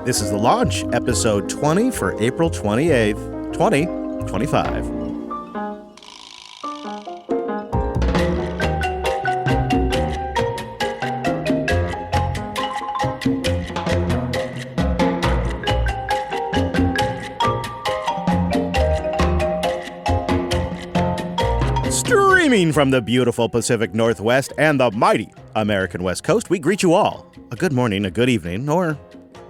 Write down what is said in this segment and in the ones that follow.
This is The Launch, episode 20 for April 28th, 2025. Streaming from the beautiful Pacific Northwest and the mighty American West Coast, we greet you all. A good morning, a good evening, or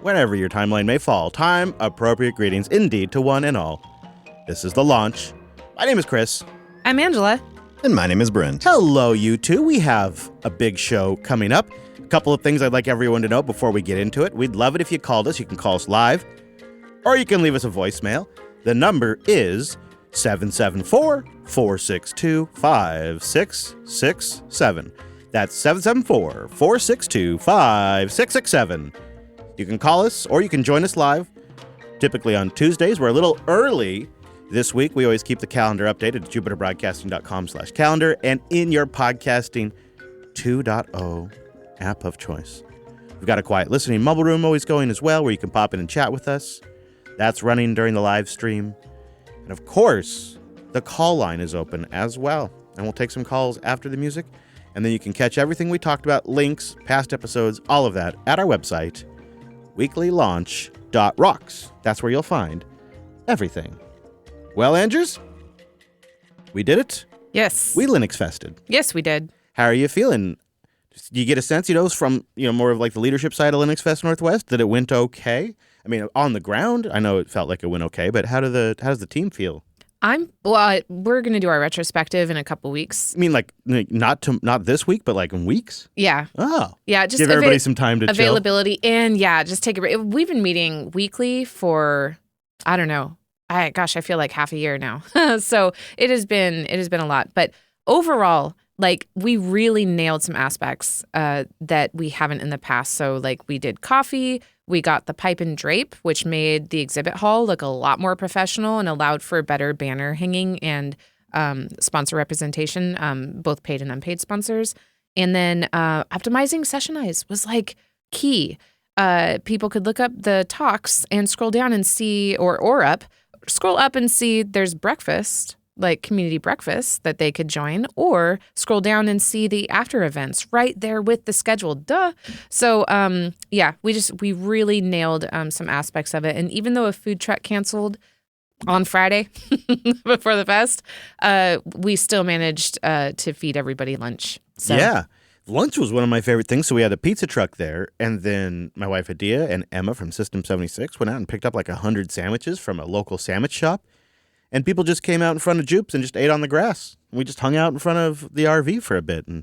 wherever your timeline may fall. Time-appropriate greetings indeed to one and all. This is The Launch. My name is Chris. I'm Angela. And my name is Brent. Hello, you two. We have a big show coming up. A couple of things I'd like everyone to know before we get into it. We'd love it if you called us. You can call us live, or you can leave us a voicemail. The number is 774-462-5667. That's 774-462-5667. You can call us, or you can join us live, typically on Tuesdays. We're a little early this week. We always keep the calendar updated at jupiterbroadcasting.com/calendar and in your podcasting 2.0 app of choice. We've got a quiet listening mobile room always going as well, where you can pop in and chat with us. That's running during the live stream. And of course, the call line is open as well. And we'll take some calls after the music. And then you can catch everything we talked about, links, past episodes, all of that at our website, weeklylaunch.rocks. That's where you'll find everything. Well, Andrews, we did it. Yes. We Linux fested. Yes, we did. How are you feeling? Do you get a sense, from, more of like the leadership side of Linux Fest Northwest, that it went okay? I mean, on the ground, I know it felt like it went okay, but how does the team feel? We're going to do our retrospective in a couple weeks. I mean, like not this week, but like in weeks? Yeah. Oh. Yeah, just give everybody some time to availability chill. And just take a break. We've been meeting weekly for, I don't know. I feel like half a year now. So it has been a lot, but overall, like, we really nailed some aspects that we haven't in the past. So, like, we did coffee, we got the pipe and drape, which made the exhibit hall look a lot more professional and allowed for better banner hanging and sponsor representation, both paid and unpaid sponsors. And then optimizing session eyes was, like, key. People could look up the talks and scroll down and see, scroll up and see there's breakfast, like community breakfast that they could join, or scroll down and see the after events right there with the schedule. Duh. So, we really nailed some aspects of it. And even though a food truck canceled on Friday before the fest, we still managed to feed everybody lunch. So. Yeah. Lunch was one of my favorite things. So we had a pizza truck there, and then my wife Adia and Emma from System 76 went out and picked up like 100 sandwiches from a local sandwich shop. And people just came out in front of Jupes and just ate on the grass. We just hung out in front of the RV for a bit, and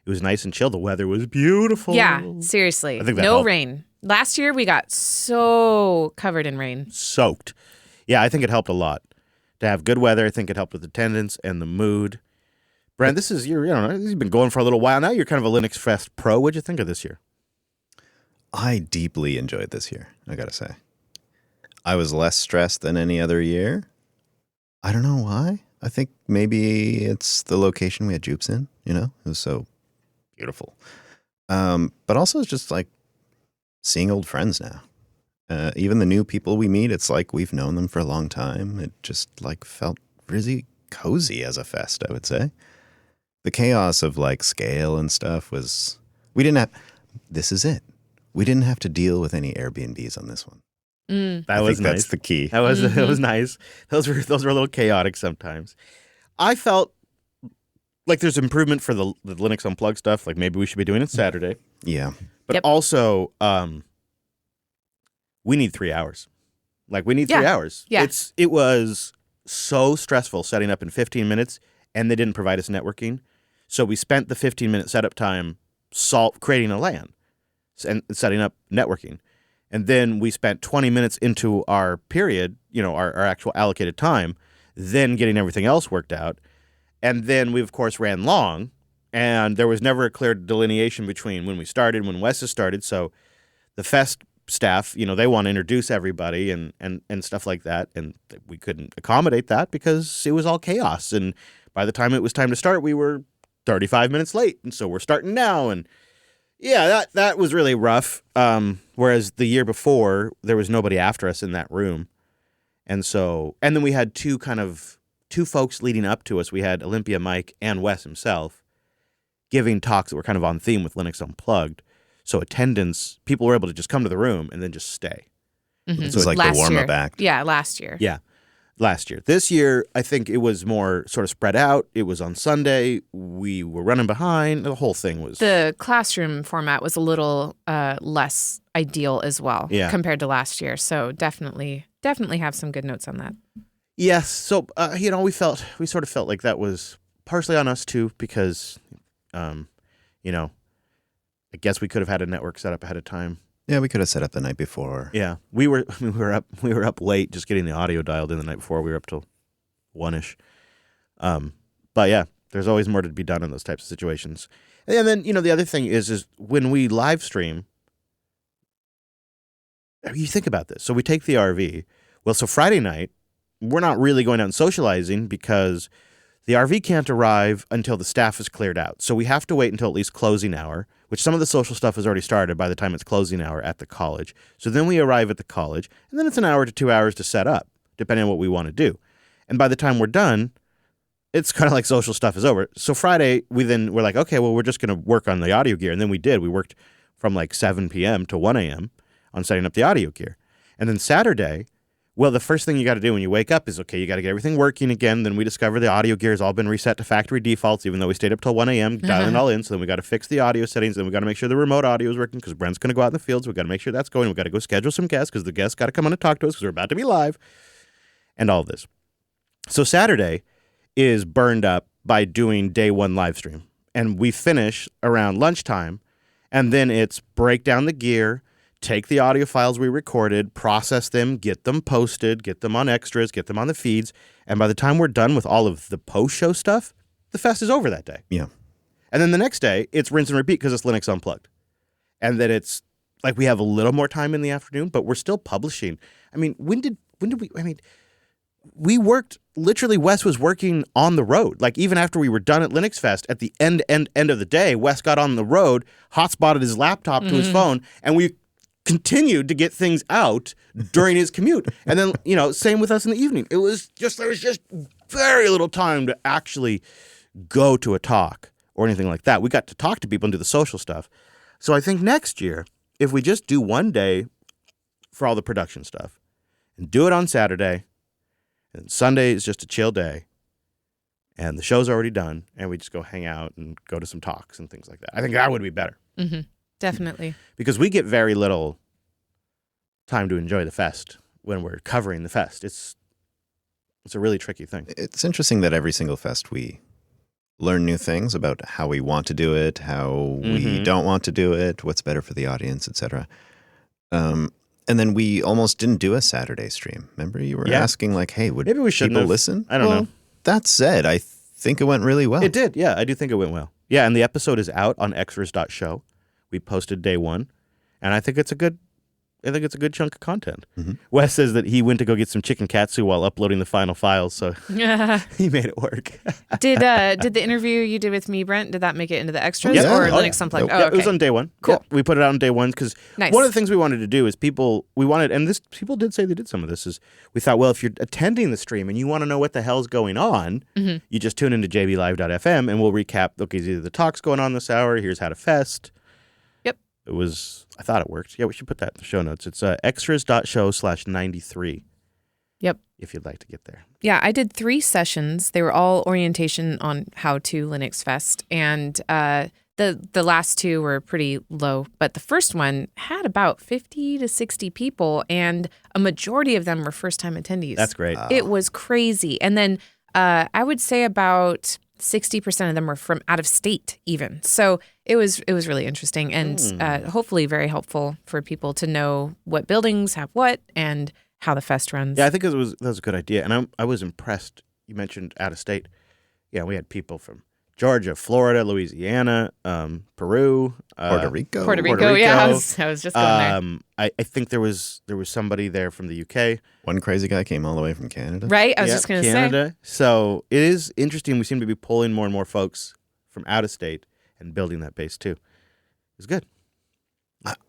it was nice and chill. The weather was beautiful. Yeah, seriously. No rain. Last year, we got so covered in rain. Soaked. Yeah, I think it helped a lot to have good weather. I think it helped with attendance and the mood. Brent, you've been going for a little while now. You're kind of a Linux Fest pro. What'd you think of this year? I deeply enjoyed this year, I gotta say. I was less stressed than any other year. I don't know why. I think maybe it's the location we had Jupes in, It was so beautiful. But also it's just like seeing old friends now. Even the new people we meet, it's like we've known them for a long time. It just like felt really cozy as a fest, I would say. The chaos of like scale and stuff was, this is it. We didn't have to deal with any Airbnbs on this one. That was nice. That's the key. That was It was nice. Those were a little chaotic sometimes. I felt like there's improvement for the Linux Unplugged stuff. Like maybe we should be doing it Saturday. Yeah, but also we need 3 hours. Like we need 3 hours. Yeah. It was so stressful setting up in 15 minutes, and they didn't provide us networking, so we spent the 15-minute setup time creating a LAN and setting up networking. And then we spent 20 minutes into our period, our actual allocated time, then getting everything else worked out. And then we, of course, ran long, and there was never a clear delineation between when we started and when Wes started. So the fest staff, they want to introduce everybody and stuff like that. And we couldn't accommodate that because it was all chaos. And by the time it was time to start, we were 35 minutes late. And so we're starting now. And Yeah, that was really rough. Whereas the year before, there was nobody after us in that room. And then we had two folks leading up to us. We had Olympia Mike and Wes himself giving talks that were kind of on theme with Linux Unplugged. So attendance, people were able to just come to the room and then just stay. Mm-hmm. It was like the warm-up act. Yeah, last year. Yeah, last year. This year, I think it was more sort of spread out. It was on Sunday. We were running behind. The whole thing was... The classroom format was a little less ideal as well compared to last year. So definitely have some good notes on that. Yes. So, we sort of felt like that was partially on us too, because, I guess we could have had a network set up ahead of time. Yeah, we could have set up the night before. Yeah, we were up late just getting the audio dialed in the night before. We were up till 1-ish. But yeah, there's always more to be done in those types of situations. And then the other thing is when we live stream, you think about this. So we take the RV. Well, so Friday night, we're not really going out and socializing because the RV can't arrive until the staff is cleared out. So we have to wait until at least closing hour, which some of the social stuff has already started by the time it's closing hour at the college. So then we arrive at the college, and then it's an hour to 2 hours to set up, depending on what we want to do. And by the time we're done, it's kind of like social stuff is over. So Friday, we're like, okay, well, we're just going to work on the audio gear. And then we did. We worked from like 7 p.m. to 1 a.m. on setting up the audio gear. And then Saturday, well, the first thing you got to do when you wake up is, okay, you got to get everything working again. Then we discover the audio gear has all been reset to factory defaults, even though we stayed up till 1 a.m. dialing it all in. So then we got to fix the audio settings. Then we got to make sure the remote audio is working because Brent's going to go out in the field. So we got to make sure that's going. We got to go schedule some guests because the guests got to come on and talk to us because we're about to be live and all this. So Saturday is burned up by doing day one live stream. And we finish around lunchtime. And then it's break down the gear, take the audio files we recorded, process them, get them posted, get them on extras, get them on the feeds. And by the time we're done with all of the post-show stuff, the fest is over that day. Yeah. And then the next day, it's rinse and repeat because it's Linux Unplugged. And then it's like we have a little more time in the afternoon, but we're still publishing. I mean, when did we worked, literally Wes was working on the road. Like even after we were done at Linux Fest, at the end of the day, Wes got on the road, hotspotted his laptop to his phone, and we continued to get things out during his commute. And then, same with us in the evening. There was just very little time to actually go to a talk or anything like that. We got to talk to people and do the social stuff. So I think next year, if we just do one day for all the production stuff and do it on Saturday, and Sunday is just a chill day, and the show's already done, and we just go hang out and go to some talks and things like that. I think that would be better. Mm-hmm. Definitely. Because we get very little time to enjoy the fest when we're covering the fest. It's a really tricky thing. It's interesting that every single fest we learn new things about how we want to do it, how we don't want to do it, what's better for the audience, etc. And then we almost didn't do a Saturday stream. Remember, you were asking like, "Hey, would maybe we people listen?" I don't know. That said, I think it went really well. It did. Yeah, I do think it went well. Yeah, and the episode is out on extras.show. We posted day one, and I think it's a good chunk of content. Mm-hmm. Wes says that he went to go get some chicken katsu while uploading the final files, so he made it work. Did the interview you did with me, Brent, did that make it into the extras or Linux Unplugged? Nope. Oh, okay. It was on day one. Cool. Yeah, we put it out on day one because one of the things we wanted to do is people did say they did some of this, is we thought, well, if you're attending the stream and you want to know what the hell's going on, you just tune into jblive.fm and we'll recap, okay, either the talk's going on this hour, here's how to fest. I thought it worked. Yeah, we should put that in the show notes. It's extras.show/93. Yep. If you'd like to get there. Yeah, I did 3 sessions. They were all orientation on how to Linux Fest. And the last 2 were pretty low. But the first one had about 50 to 60 people, and a majority of them were first-time attendees. That's great. Wow. It was crazy. And then I would say about 60% of them were from out of state even. So it was really interesting and hopefully very helpful for people to know what buildings have what and how the fest runs. Yeah, I think that was a good idea. And I was impressed. You mentioned out of state. Yeah, we had people from Georgia, Florida, Louisiana, Peru, Puerto Rico. Puerto Rico. Yeah, I was just going there. I think there was somebody there from the UK. One crazy guy came all the way from Canada. Right, I was just going to say. Canada. So it is interesting. We seem to be pulling more and more folks from out of state and building that base too. was good.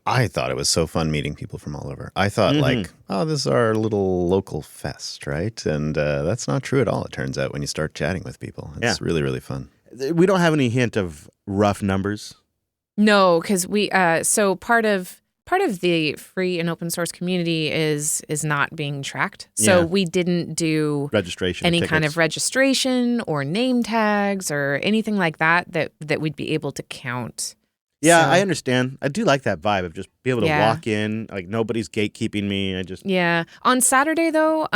I thought it was so fun meeting people from all over. I thought like, oh, this is our little local fest, right? And that's not true at all, it turns out, when you start chatting with people. It's really, really fun. We don't have any hint of rough numbers. No, because we so part of the free and open source community is not being tracked. So we didn't do registration, any tickets. kind of registration or name tags or anything like that we'd be able to count. Yeah, So- I understand. I do like that vibe of just be able to Yeah. walk in, like nobody's gatekeeping me. Yeah. On Saturday, though,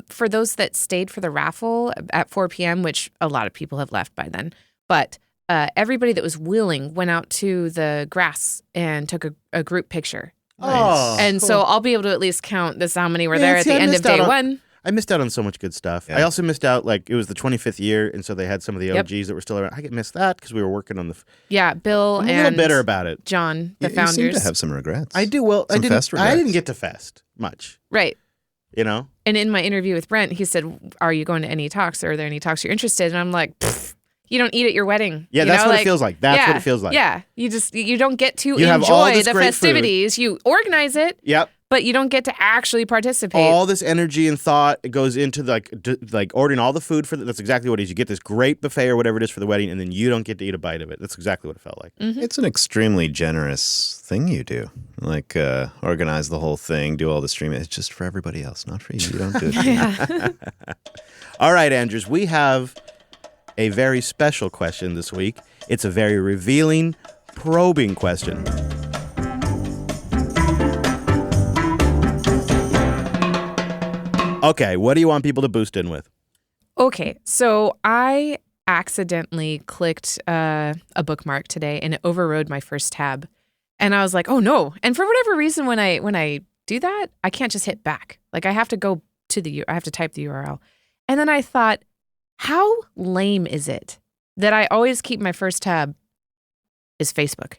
for those that stayed for the raffle at 4 p.m., which a lot of people have left by then, but everybody that was willing went out to the grass and took a group picture. Oh, And cool. so I'll be able to at least count this how many were there at see, the I end of missed out day on- one. I missed out on so much good stuff. Yeah. I also missed out, like, it was the 25th year, and so they had some of the Yep. OGs that were still around. I missed that because we were working on the... Yeah, Bill I'm a and little bitter about it. John, the You founders. seem to have some regrets. I do. Well, Some fest I regrets. didn't get to fest much, Right. you know? And in my interview with Brent, he said, "Are you going to any talks? Are there any talks you're interested?" And I'm like, "Pfft, you don't eat at your wedding." Yeah, You that's know, what like, it feels like. That's what it feels like. Yeah, you don't get to You have all enjoy this the great food. festivities. You organize it, Yep. but you don't get to actually participate. All this energy and thought goes into like ordering all the food for that's exactly what it is. You get this great buffet or whatever it is for the wedding, and then you don't get to eat a bite of it. That's exactly what it felt like. It's an extremely generous thing you do. Like organize the whole thing, do all the streaming. It's just for everybody else, not for you. You don't do it. Yeah. All right, Andrews, we have a very special question this week. It's a very revealing, probing question. Okay, what do you want people to boost in with? Okay, so I accidentally clicked a bookmark today, and it overrode my first tab, and I was like, "Oh no!" And for whatever reason, when I do that, I can't just hit back. Like I have to go to I have to type the URL, and then I thought, how lame is it that I always keep my first tab is Facebook?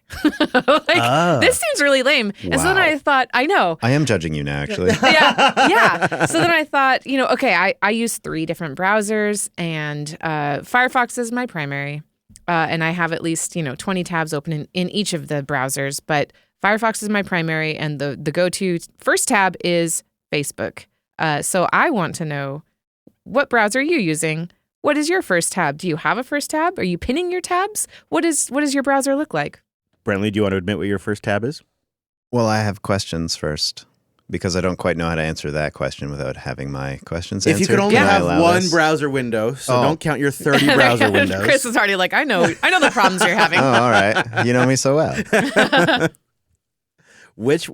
This seems really lame. And so then Wow. I thought, I know. I am judging you now, actually. Yeah. So then I thought, okay, I use 3 different browsers, and Firefox is my primary. And I have at least, 20 tabs open in each of the browsers. But Firefox is my primary, and the go-to first tab is Facebook. So I want to know, what browser are you using? What is your first tab? Do you have a first tab? Are you pinning your tabs? What does your browser look like? Brentley, do you want to admit what your first tab is? Well, I have questions first because I don't quite know how to answer that question without having my questions If answered. you could only Can I have allow one this? browser window, so Oh. don't count your 30 browser windows. Chris is already like, I know the problems you're having. Oh, all right. You know me so well. Which,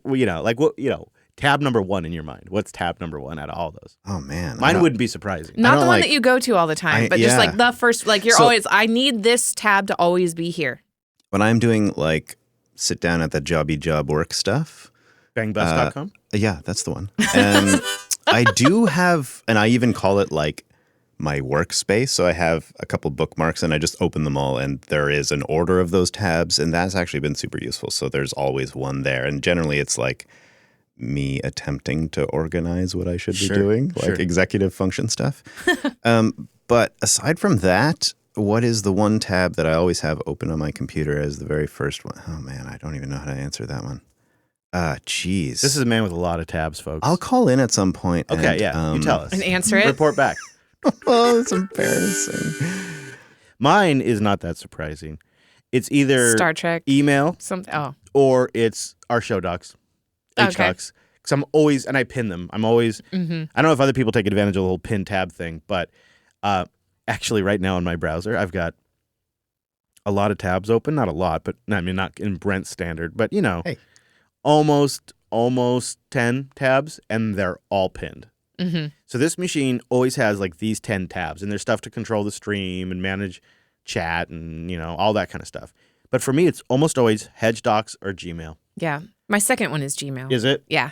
tab number 1 in your mind. What's tab number 1 out of all those? Oh, man. Mine wouldn't be surprising. Not don't the one like- that you go to all the time, I- but just yeah. like the first, like you're So- always, I need this tab to always be here. When I'm doing like sit down at the jobby job work stuff, Bangbus.com? yeah, that's the one. And I do have, and I even call it like my workspace. So I have a couple bookmarks and I just open them all and there is an order of those tabs. And that's actually been super useful. So there's always one there. And generally it's like me attempting to organize what I should be Sure, doing, like sure. executive function stuff. But aside from that, what is the one tab that I always have open on my computer as the very first one? Oh man, I don't even know how to answer that one. Geez. This is a man with a lot of tabs, folks. I'll call in at some point. Okay, and, yeah. You tell us. And answer it. Report back. Oh, it's embarrassing. Mine is not that surprising. It's either Star Trek. email Oh, or it's our show docs, Okay. H-docs. Because I'm always, and I pin them. I'm always, I don't know if other people take advantage of the whole pin tab thing, but actually right now in my browser, I've got a lot of tabs open. Not a lot, but I mean, not in Brent standard, but Hey. almost 10 tabs, and they're all pinned. So this machine always has like these 10 tabs, and there's stuff to control the stream and manage chat and, all that kind of stuff. But for me, it's almost always Hedge Docs or Gmail. yeah. My second one is Gmail. Is it? Yeah.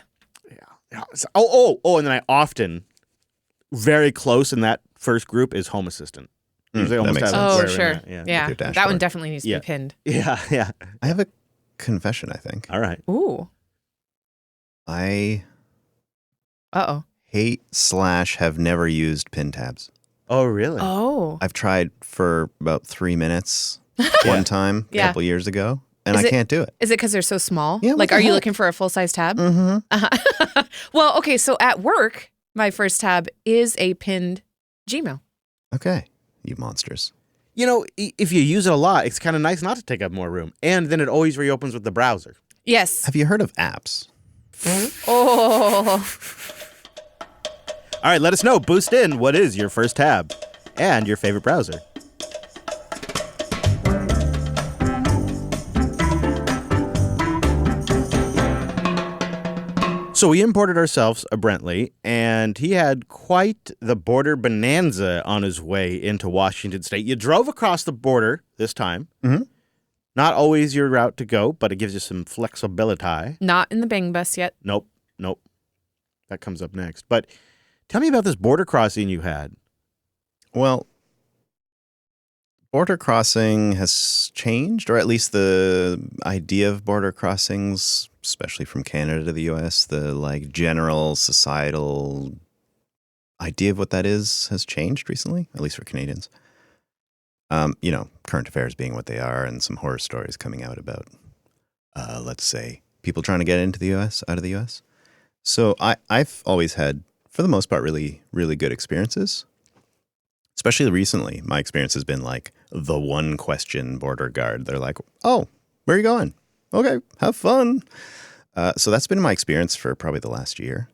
Yeah. And then I often, very close in that first group is Home Assistant. Usually that almost makes have sense. Oh, wherever sure. I'm at, Yeah. Yeah. your That one dashboard. definitely needs to Yeah. be pinned. Yeah. I have a confession, I think. All right. Ooh. I Uh-oh. hate/have never used pin tabs. Oh, really? Oh. I've tried for about 3 minutes one time a Yeah. couple years ago, and I can't do it. Is it because they're so small? Yeah, what Like, the are you heck? looking for a full-size tab? Mm-hmm. Well, okay, so at work, my first tab is a pinned Gmail. Okay, you monsters. You know, if you use it a lot, it's kind of nice not to take up more room. And then it always reopens with the browser. Yes. Have you heard of apps? Oh. All right, let us know. Boost in. What is your first tab and your favorite browser? So we imported ourselves a Brentley, and he had quite the border bonanza on his way into Washington State. You drove across the border this time. Mm-hmm. Not always your route to go, but it gives you some flexibility. Not in the Bang Bus yet. Nope. That comes up next. But tell me about this border crossing you had. Well, border crossing has changed, or at least the idea of border crossings, especially from Canada to the U.S., the like general societal idea of what that is has changed recently, at least for Canadians. Current affairs being what they are, and some horror stories coming out about, let's say, people trying to get into the U.S., out of the U.S. So I've always had, for the most part, really, really good experiences. Especially recently, my experience has been like the one question border guard. They're like, "Oh, where are you going? Okay, have fun." So that's been my experience for probably the last year.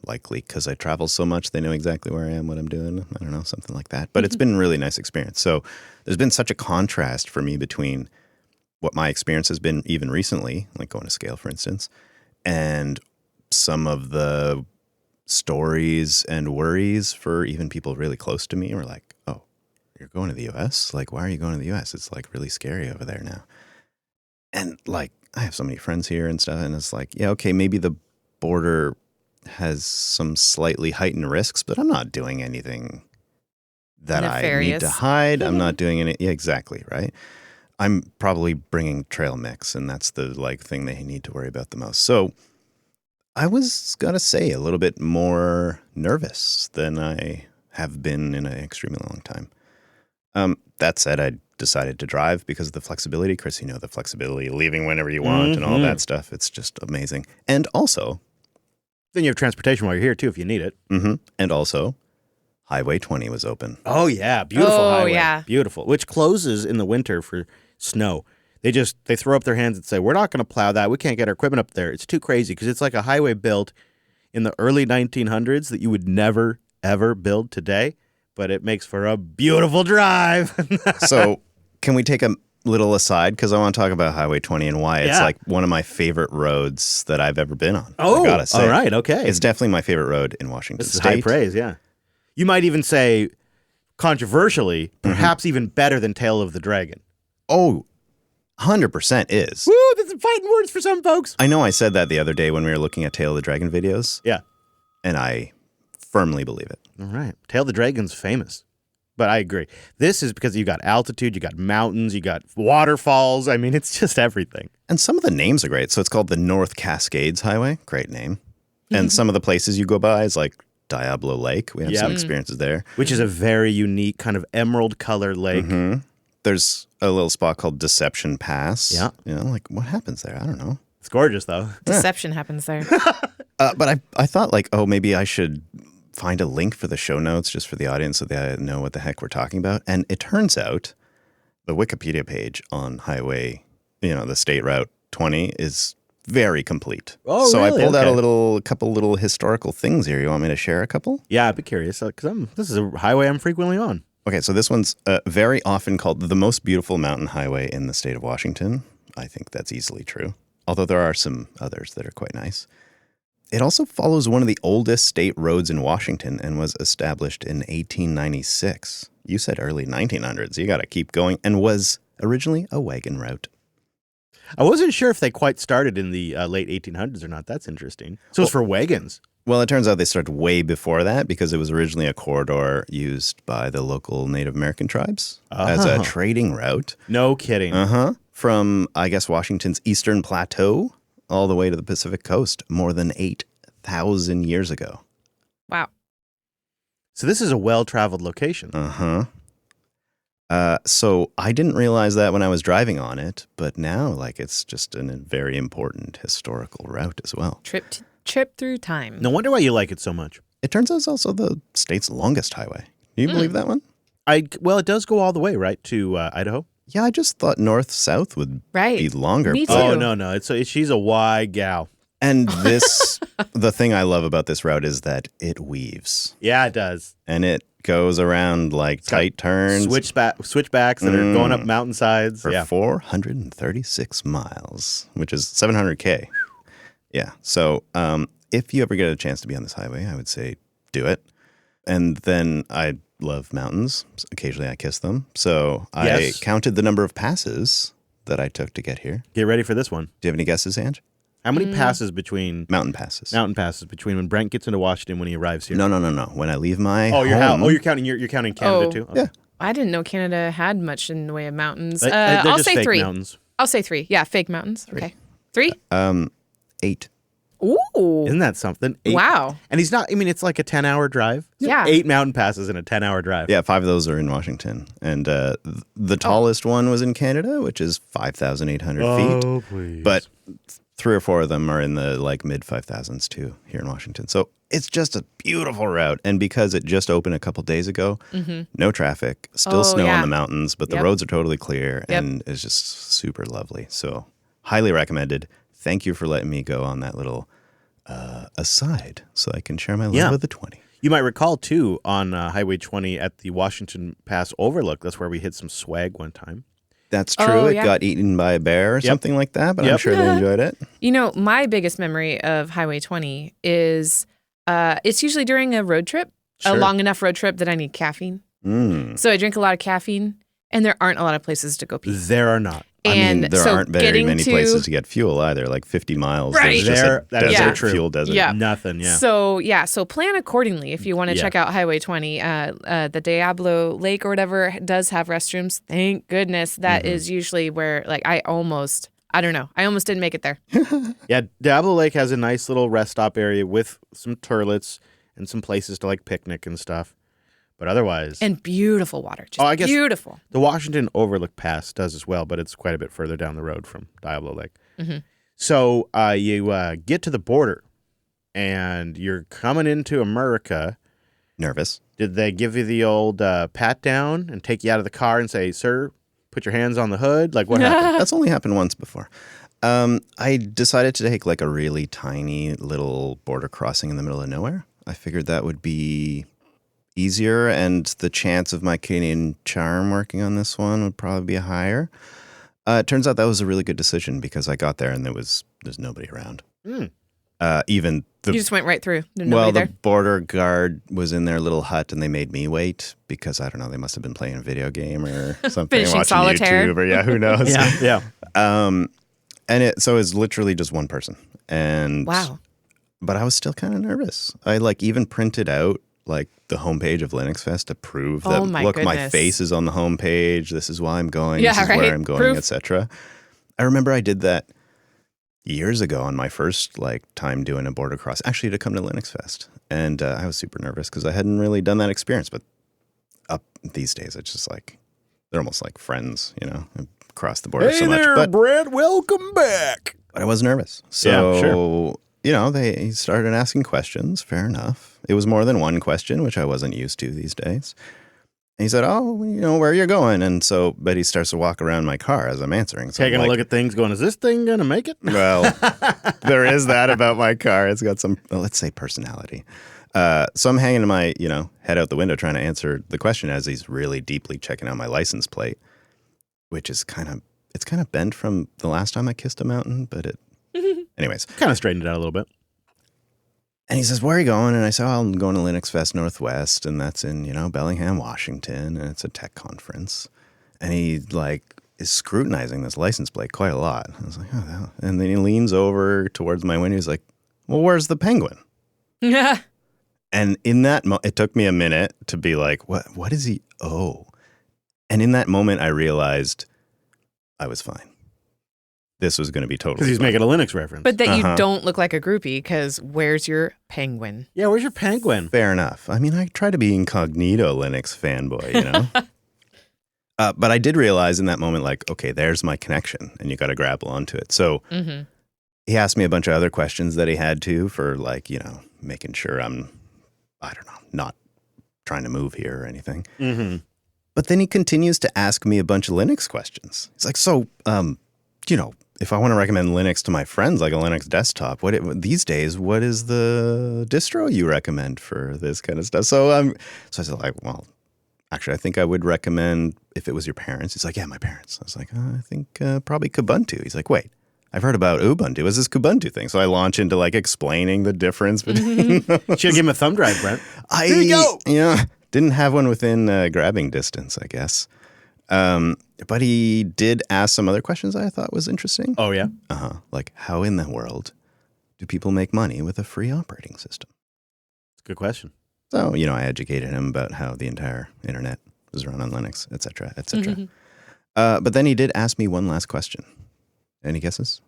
Likely because I travel so much, they know exactly where I am, what I'm doing. I don't know, something like that. But it's been a really nice experience. So there's been such a contrast for me between what my experience has been even recently, like going to scale, for instance, and some of the stories and worries for even people really close to me were like, "Oh, you're going to the U.S.? Like, why are you going to the U.S.? It's like really scary over there now." And like, I have so many friends here and stuff, and it's like, yeah, okay, maybe the border has some slightly heightened risks, but I'm not doing anything that I need Nefarious. to hide. I'm not doing any. Yeah, exactly, right? I'm probably bringing trail mix, and that's the like thing they need to worry about the most. So I was, gotta say, a little bit more nervous than I have been in an extremely long time. That said, I decided to drive because of the flexibility. Chris, the flexibility, leaving whenever you want and all that stuff. It's just amazing. And also... Then you have transportation while you're here, too, if you need it. Mm-hmm. And also, Highway 20 was open. Oh, yeah. Beautiful highway. Yeah. Beautiful. Which closes in the winter for snow. They throw up their hands and say, "We're not going to plow that. We can't get our equipment up there." It's too crazy because it's like a highway built in the early 1900s that you would never, ever build today. But it makes for a beautiful drive. So can we take a little aside? Because I want to talk about Highway 20 and why it's Yeah. like one of my favorite roads that I've ever been on. Oh, I gotta say. all right. Okay. It's definitely my favorite road in Washington This is State. high praise, yeah. You might even say, controversially, perhaps even better than Tail of the Dragon. Oh, 100% is. Woo, that's some fighting words for some folks. I know I said that the other day when we were looking at Tail of the Dragon videos, Yeah. and I firmly believe it. All right. Tail of the Dragon's famous. But I agree. This is because you got altitude, you got mountains, you got waterfalls. I mean, it's just everything. And some of the names are great. So it's called the North Cascades Highway. Great name. And some of the places you go by is like Diablo Lake. We have some experiences there. Which is a very unique kind of emerald color lake. Mm-hmm. There's a little spot called Deception Pass. Yeah. Like what happens there? I don't know. It's gorgeous, though. Deception happens there. But I thought like, oh, maybe I should find a link for the show notes just for the audience so they know what the heck we're talking about. And it turns out the Wikipedia page on Highway, the State Route 20 is very complete. Oh, so really? I pulled out Okay. a couple little historical things here. You want me to share a couple? Yeah, I'd be curious because this is a highway I'm frequently on. Okay, so this one's very often called the most beautiful mountain highway in the state of Washington. I think that's easily true, although there are some others that are quite nice. It also follows one of the oldest state roads in Washington and was established in 1896. You said early 1900s. You got to keep going, and was originally a wagon route. I wasn't sure if they quite started in the late 1800s or not. That's interesting. So it's for wagons. Well, it turns out they started way before that because it was originally a corridor used by the local Native American tribes as a trading route. No kidding. From, I guess, Washington's eastern plateau all the way to the Pacific coast more than 8,000 years ago. Wow. So this is a well-traveled location. So I didn't realize that when I was driving on it, but now like it's just a very important historical route as well. Trip through time. No wonder why you like it so much. It turns out it's also the state's longest highway. Do you believe that one? Well, it does go all the way, right, to Idaho? Yeah, I just thought north-south would be longer. Me too. Oh, no. She's a wide gal. And the thing I love about this route is that it weaves. Yeah, it does. And it goes around like tight turns. Switchbacks that are going up mountainsides. For 436 miles, which is 700K. Yeah. So if you ever get a chance to be on this highway, I would say do it. And then I love mountains. Occasionally I kiss them. So I counted the number of passes that I took to get here. Get ready for this one. Do you have any guesses, Ange? How many passes between... Mountain passes. Mountain passes between when Brent gets into Washington when he arrives here. No. When I leave my home. You're counting Canada too? Okay. Yeah. I didn't know Canada had much in the way of mountains. They're I'll just say fake 3. mountains. I'll say 3. Yeah, fake mountains. Okay. 3? 8. Ooh. Isn't that something? 8. Wow. And he's not, it's like a 10-hour drive. Yeah. 8 mountain passes in a 10-hour drive. Yeah, 5 of those are in Washington. And the tallest one was in Canada, which is 5,800 feet. Oh, please. But 3 or 4 of them are in the like mid 5,000s too here in Washington. So it's just a beautiful route. And because it just opened a couple days ago, no traffic, still snow on the mountains, but the roads are totally clear and it's just super lovely. So highly recommended. Thank you for letting me go on that little aside so I can share my love with the 20. You might recall, too, on Highway 20 at the Washington Pass Overlook, that's where we hit some swag one time. That's true. It got eaten by a bear or something like that, but I'm sure they enjoyed it. You know, my biggest memory of Highway 20 is it's usually during a road trip, a long enough road trip that I need caffeine. So I drink a lot of caffeine, and there aren't a lot of places to go pee. There are not. And there aren't very many places to get fuel either, like 50 miles. Right. There's just a desert, fuel desert. Yeah. Nothing, So plan accordingly if you want to check out Highway 20. The Diablo Lake or whatever does have restrooms. Thank goodness. That is usually where, like, I almost didn't make it there. Yeah, Diablo Lake has a nice little rest stop area with some toilets and some places to, like, picnic and stuff. But otherwise... And beautiful water. Just I guess beautiful. The Washington Overlook Pass does as well, but it's quite a bit further down the road from Diablo Lake. So you get to the border, and you're coming into America. Nervous. Did they give you the old pat down and take you out of the car and say, sir, put your hands on the hood? Like, what happened? That's only happened once before. I decided to take like a really tiny little border crossing in the middle of nowhere. I figured that would be... easier, and the chance of my Canadian charm working on this one would probably be higher. It turns out that was a really good decision because I got there and there's nobody around. Even you just went right through. The the border guard was in their little hut and they made me wait because I don't know, they must have been playing a video game or something, finishing watching solitaire. YouTube or who knows. Yeah. And it was literally just one person. And wow. But I was still kind of nervous. I like even printed out like the homepage of Linux Fest to prove that, my face is on the homepage. This is why I'm going. This is where I'm going, etc. I remember I did that years ago on my first time doing a border cross, actually to come to Linux Fest. And I was super nervous because I hadn't really done that experience. But up these days, it's just they're almost like friends, across the border so much. There, but Brent, welcome back. But I was nervous. So, they started asking questions. Fair enough. It was more than one question, which I wasn't used to these days. And he said, where are you going? And so Betty starts to walk around my car as I'm answering. So taking a look at things going, is this thing going to make it? Well, there is that about my car. It's got some, let's say, personality. So I'm hanging my, head out the window trying to answer the question as he's really deeply checking out my license plate, which is kind of bent from the last time I kissed a mountain, but anyways. Kind of straightened it out a little bit. And he says, where are you going? And I say, I'm going to Linux Fest Northwest, and that's in, Bellingham, Washington, and it's a tech conference. And he, is scrutinizing this license plate quite a lot. I was like, oh, hell. And then he leans over towards my window. He's like, well, where's the penguin? Yeah. And in that it took me a minute to be like, what is he? Oh. And in that moment, I realized I was fine. This was going to be totally because he's making a Linux reference. But that you don't look like a groupie because where's your penguin? Yeah, where's your penguin? Fair enough. I mean, I try to be incognito Linux fanboy, But I did realize in that moment, like, okay, there's my connection, and you got to grapple onto it. So he asked me a bunch of other questions that he had to for, like, making sure I'm, I don't know, not trying to move here or anything. But then he continues to ask me a bunch of Linux questions. He's like, so, if I want to recommend Linux to my friends, like a Linux desktop, these days, what is the distro you recommend for this kind of stuff? So I said, like, well, actually, I think I would recommend if it was your parents. He's like, yeah, my parents. I was like, I think probably Kubuntu. He's like, wait, I've heard about Ubuntu. What's this Kubuntu thing? So I launch into like explaining the difference between those. Should give him a thumb drive, Brent. Here you go. Yeah, didn't have one within grabbing distance, I guess. But he did ask some other questions I thought was interesting. Oh, yeah? Like, how in the world do people make money with a free operating system? It's a good question. So, I educated him about how the entire internet was run on Linux, et cetera, et cetera. But then he did ask me one last question. Any guesses?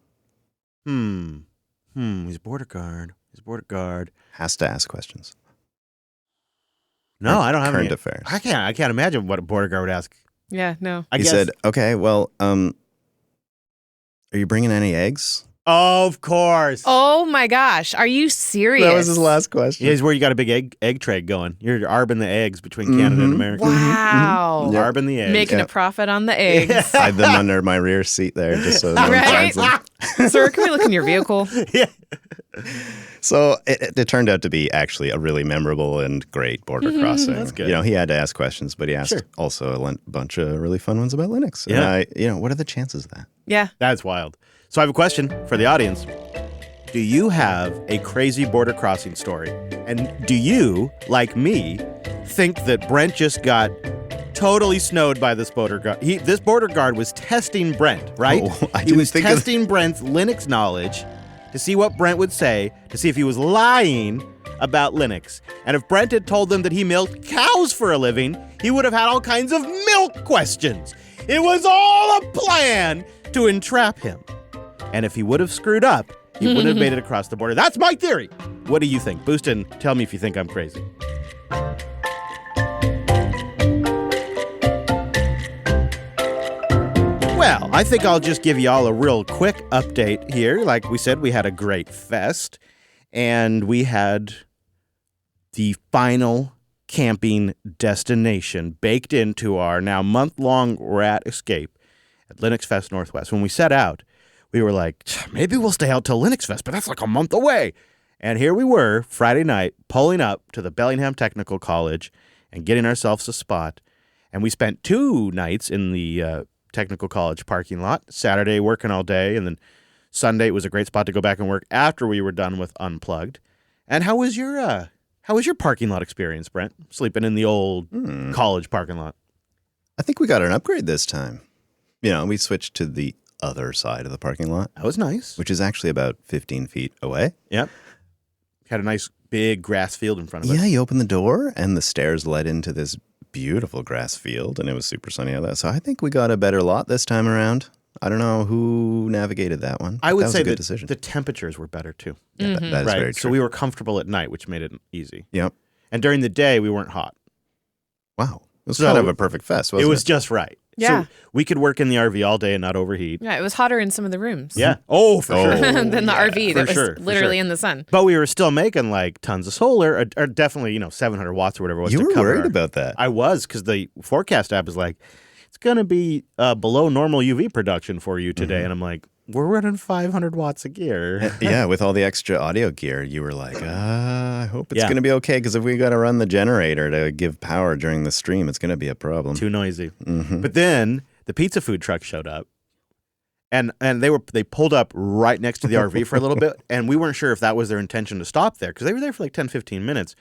He's border guard. Has to ask questions. No, I don't have any. Current affairs. I can't imagine what a border guard would ask. Yeah, no. He said, okay, well, are you bringing any eggs? Of course. Oh my gosh. Are you serious? That was his last question. Yeah, he's where you got a big egg trade going. You're arbing the eggs between Canada and America. Wow. Yep. Arbing the eggs. Making a profit on the eggs. Hide them under my rear seat there just so no one Right? finds them. Sir, can we look in your vehicle? Yeah. So it turned out to be actually a really memorable and great border crossing. That's good. He had to ask questions, but he asked also a bunch of really fun ones about Linux. Yeah. And what are the chances of that? Yeah. That's wild. So I have a question for the audience. Do you have a crazy border crossing story? And do you, like me, think that Brent just got totally snowed by this border guard? This border guard was testing Brent, right? He was testing Brent's Linux knowledge to see what Brent would say, to see if he was lying about Linux. And if Brent had told them that he milked cows for a living, he would have had all kinds of milk questions. It was all a plan to entrap him. And if he would have screwed up, he wouldn't have made it across the border. That's my theory. What do you think? Boost and tell me if you think I'm crazy. Well, I think I'll just give you all a real quick update here. Like we said, we had a great fest, and we had the final camping destination baked into our now month-long rat escape at Linux Fest Northwest. When we set out, we were like, maybe we'll stay out till Linux Fest, but that's like a month away. And here we were, Friday night, pulling up to the Bellingham Technical College and getting ourselves a spot. And we spent 2 nights in the Technical College parking lot. Saturday working all day, and then Sunday it was a great spot to go back and work after we were done with Unplugged. And how was your parking lot experience, Brent? Sleeping in the old college parking lot. I think we got an upgrade this time. We switched to the other side of the parking lot. That was nice. Which is actually about 15 feet away. Yep. Had a nice big grass field in front of us. Yeah, you open the door and the stairs led into this beautiful grass field, and it was super sunny out there. So I think we got a better lot this time around. I don't know who navigated that one. I would say that was a good that decision. the temperatures were better too. Yeah, that is Right. very true. So we were comfortable at night, which made it easy. Yep. And during the day, we weren't hot. Wow. It was So kind of a perfect fest, wasn't it? It was just right. Yeah. So we could work in the RV all day and not overheat. Yeah, it was hotter in some of the rooms. Yeah. Oh, for sure. than the RV that was for literally sure. in the sun. But we were still making like tons of solar, or definitely 700 watts or whatever it was. You to were cover worried about that. I was, because the forecast app is like, it's going to be below normal UV production for you today. And I'm like, we're running 500 watts of gear. Yeah, with all the extra audio gear, you were like, I hope it's going to be okay, because if we got to run the generator to give power during the stream, it's going to be a problem. Too noisy. But then the pizza food truck showed up, and they pulled up right next to the RV for a little bit, and we weren't sure if that was their intention to stop there, because they were there for like 10, 15 minutes,